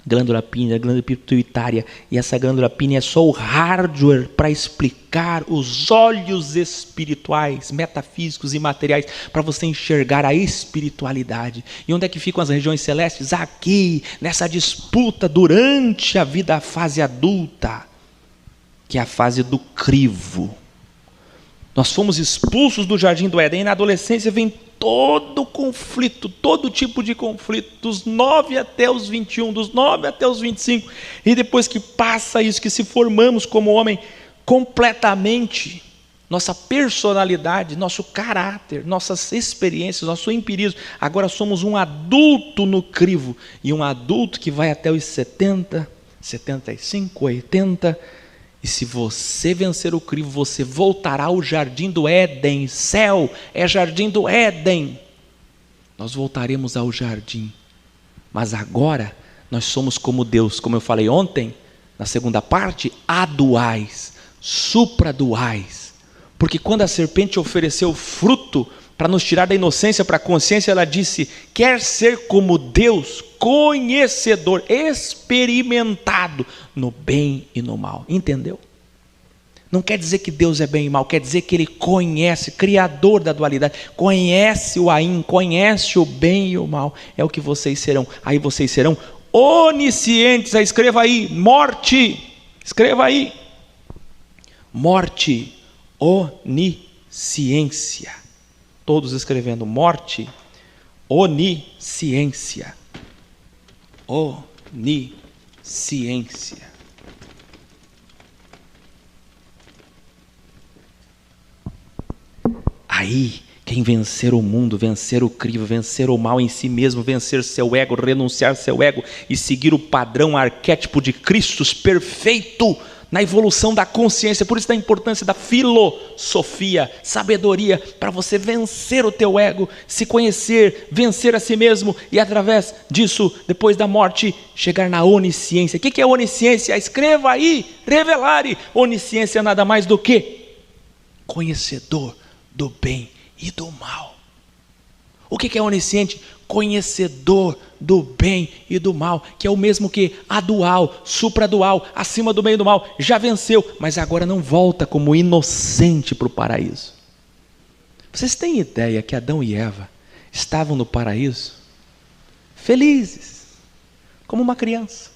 glândula píneal, glândula pituitária, e essa glândula píneal é só o hardware para explicar os olhos espirituais, metafísicos e materiais, para você enxergar a espiritualidade. E onde é que ficam as regiões celestes? Aqui, nessa disputa durante a vida, a fase adulta, que é a fase do crivo. Nós fomos expulsos do jardim do Éden, e na adolescência vem todo conflito, todo tipo de conflito, dos 9 até os 21, dos 9 até os 25, e depois que passa isso, que se formamos como homem completamente, nossa personalidade, nosso caráter, nossas experiências, nosso empirismo, agora somos um adulto no crivo, e um adulto que vai até os 70, 75, 80, e se você vencer o crivo, você voltará ao jardim do Éden. Céu é jardim do Éden. Nós voltaremos ao jardim. Mas agora nós somos como Deus, como eu falei ontem, na segunda parte, aduais, supraduais. Porque quando a serpente ofereceu fruto para nos tirar da inocência para a consciência, ela disse: quer ser como Deus, conhecedor, experimentado no bem e no mal. Entendeu? Não quer dizer que Deus é bem e mal, quer dizer que Ele conhece, criador da dualidade, conhece o Ain, conhece o bem e o mal. É o que vocês serão. Aí vocês serão oniscientes. Aí escreva aí, morte. Escreva aí, morte, onisciência. Todos escrevendo morte, onisciência. Onisciência. Aí, quem vencer o mundo, vencer o crivo, vencer o mal em si mesmo, vencer seu ego, renunciar seu ego e seguir o padrão arquétipo de Cristo perfeito na evolução da consciência. Por isso da importância da filosofia, sabedoria, para você vencer o teu ego, se conhecer, vencer a si mesmo e através disso, depois da morte, chegar na onisciência. O que é onisciência? Escreva aí, revelare. Onisciência é nada mais do que conhecedor do bem e do mal. O que é onisciente? Conhecedor do bem e do mal, que é o mesmo que adual, supradual, acima do bem e do mal. Já venceu, mas agora não volta como inocente para o paraíso. Vocês têm ideia que Adão e Eva estavam no paraíso felizes, como uma criança.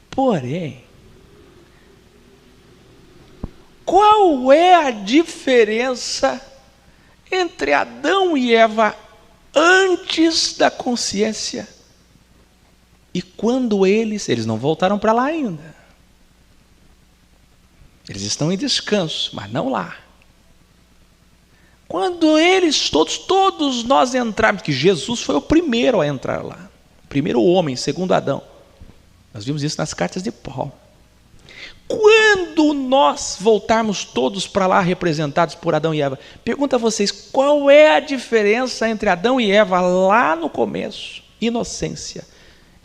Porém, qual é a diferença entre Adão e Eva antes da consciência e quando eles não voltaram para lá ainda? Eles estão em descanso, mas não lá. Quando eles todos nós entrarmos, que Jesus foi o primeiro a entrar lá, o primeiro homem, segundo Adão. Nós vimos isso nas cartas de Paulo. Quando nós voltarmos todos para lá, representados por Adão e Eva, pergunto a vocês, qual é a diferença entre Adão e Eva lá no começo, inocência,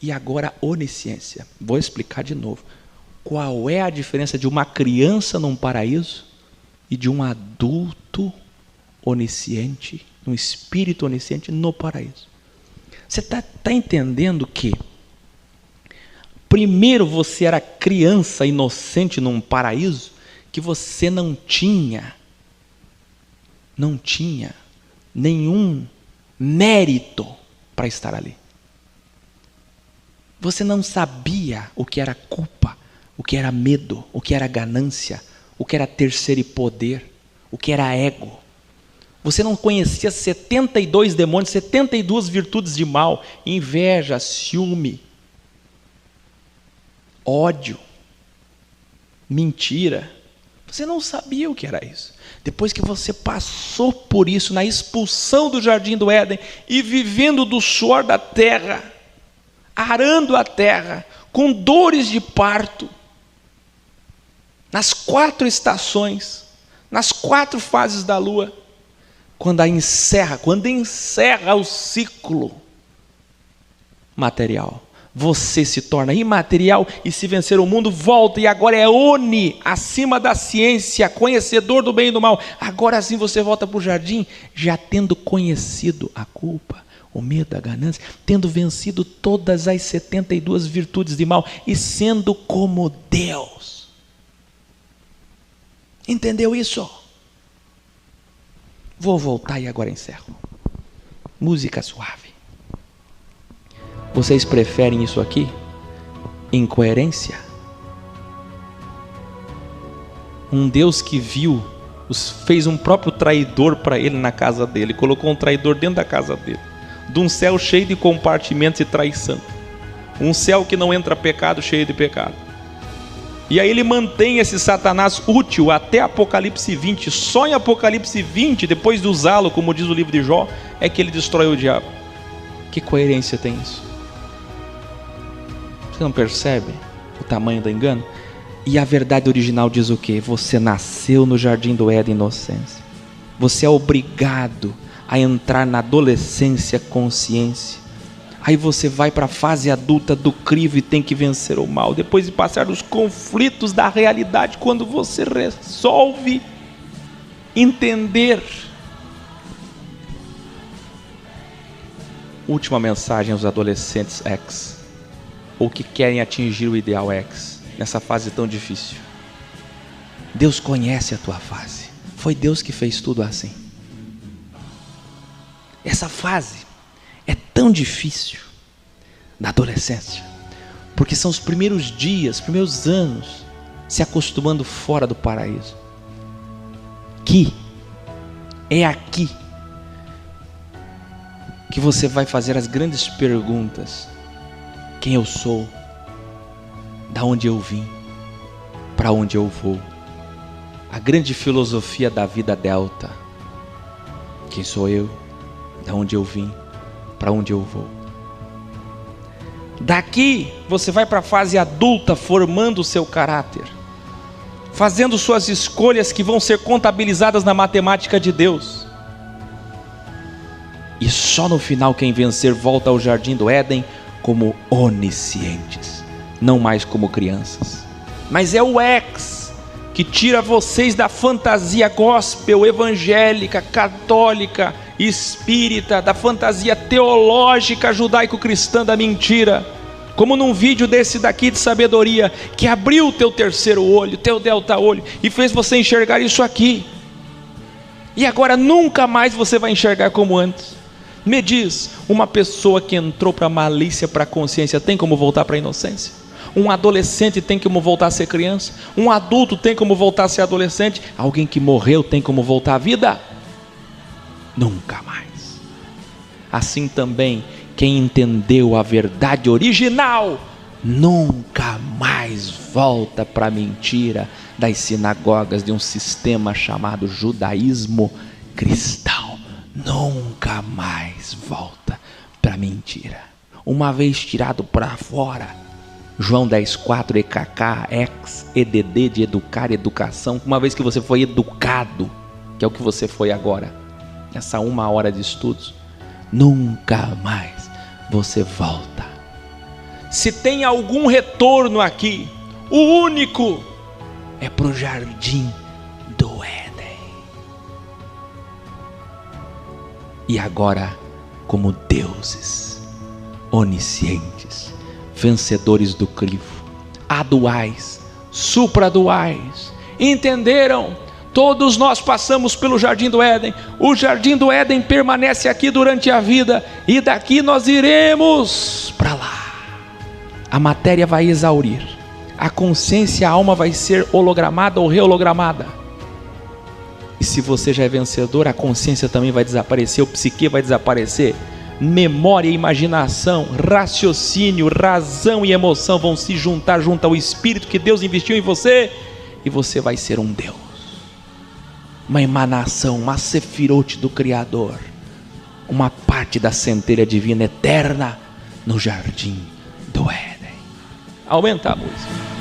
e agora onisciência? Vou explicar de novo. Qual é a diferença de uma criança num paraíso e de um adulto onisciente, um espírito onisciente no paraíso? Você está entendendo que primeiro você era criança inocente num paraíso que você não tinha nenhum mérito para estar ali. Você não sabia o que era culpa, o que era medo, o que era ganância, o que era terceiro e poder, o que era ego. Você não conhecia 72 demônios, 72 virtudes de mal, inveja, ciúme, ódio, mentira. Você não sabia o que era isso. Depois que você passou por isso, na expulsão do jardim do Éden, e vivendo do suor da terra, arando a terra, com dores de parto, nas 4 estações, nas 4 fases da lua, quando encerra o ciclo material, você se torna imaterial e, se vencer o mundo, volta e agora é acima da ciência, conhecedor do bem e do mal. Agora sim você volta para o jardim, já tendo conhecido a culpa, o medo, a ganância, tendo vencido todas as 72 virtudes de mal e sendo como Deus. Entendeu isso? Vou voltar e agora encerro. Música suave. Vocês preferem isso aqui? Incoerência? Um Deus que fez um próprio traidor para ele na casa dele, colocou um traidor dentro da casa dele, de um céu cheio de compartimentos e traição, um céu que não entra pecado, cheio de pecado. E aí ele mantém esse Satanás útil até Apocalipse 20. Só em Apocalipse 20, depois de usá-lo, como diz o livro de Jó, é que ele destrói o diabo. Que coerência tem isso? Você não percebe o tamanho do engano? E a verdade original diz o quê? Você nasceu no jardim do Éden, inocência. Você é obrigado a entrar na adolescência, consciência. Aí você vai para a fase adulta do crivo e tem que vencer o mal. Depois de passar dos conflitos da realidade, quando você resolve entender. Última mensagem aos adolescentes X, ou que querem atingir o ideal X, nessa fase tão difícil. Deus conhece a tua fase. Foi Deus que fez tudo assim. Essa fase é tão difícil da adolescência, porque são os primeiros dias, primeiros anos se acostumando fora do paraíso. Que é aqui que você vai fazer as grandes perguntas: quem eu sou? Da onde eu vim? Para onde eu vou? A grande filosofia da vida delta. Quem sou eu? Da onde eu vim? Para onde eu vou? Daqui você vai para a fase adulta, formando o seu caráter, fazendo suas escolhas que vão ser contabilizadas na matemática de Deus. E só no final quem vencer volta ao jardim do Éden como oniscientes, não mais como crianças. Mas é o X que tira vocês da fantasia gospel, evangélica, católica, espírita, da fantasia teológica judaico-cristã da mentira, como num vídeo desse daqui de sabedoria, que abriu o teu terceiro olho, teu delta olho, e fez você enxergar isso aqui, e agora nunca mais você vai enxergar como antes. Me diz, uma pessoa que entrou para a malícia, para a consciência, tem como voltar para a inocência? Um adolescente tem como voltar a ser criança? Um adulto tem como voltar a ser adolescente? Alguém que morreu tem como voltar à vida? Nunca mais. Assim também, quem entendeu a verdade original, nunca mais volta para a mentira das sinagogas de um sistema chamado judaísmo cristão. Nunca mais volta para a mentira. Uma vez tirado para fora, João 10,4, EKK, ex, EDD, de educar, educação. Uma vez que você foi educado, que é o que você foi agora, essa 1 hora de estudos, nunca mais você volta. Se tem algum retorno aqui, o único é para o jardim do Éden. E agora, como deuses oniscientes, vencedores do crivo, aduais, supraduais, entenderam? Todos nós passamos pelo jardim do Éden. O jardim do Éden permanece aqui durante a vida, e daqui nós iremos para lá. A matéria vai exaurir, a consciência, a alma vai ser hologramada ou rehologramada. E se você já é vencedor, a consciência também vai desaparecer, o psique vai desaparecer. Memória, imaginação, raciocínio, razão e emoção vão se juntar junto ao Espírito que Deus investiu em você, e você vai ser um Deus, uma emanação, uma sefirote do Criador, uma parte da centelha divina eterna no jardim do Éden. Aumenta a música.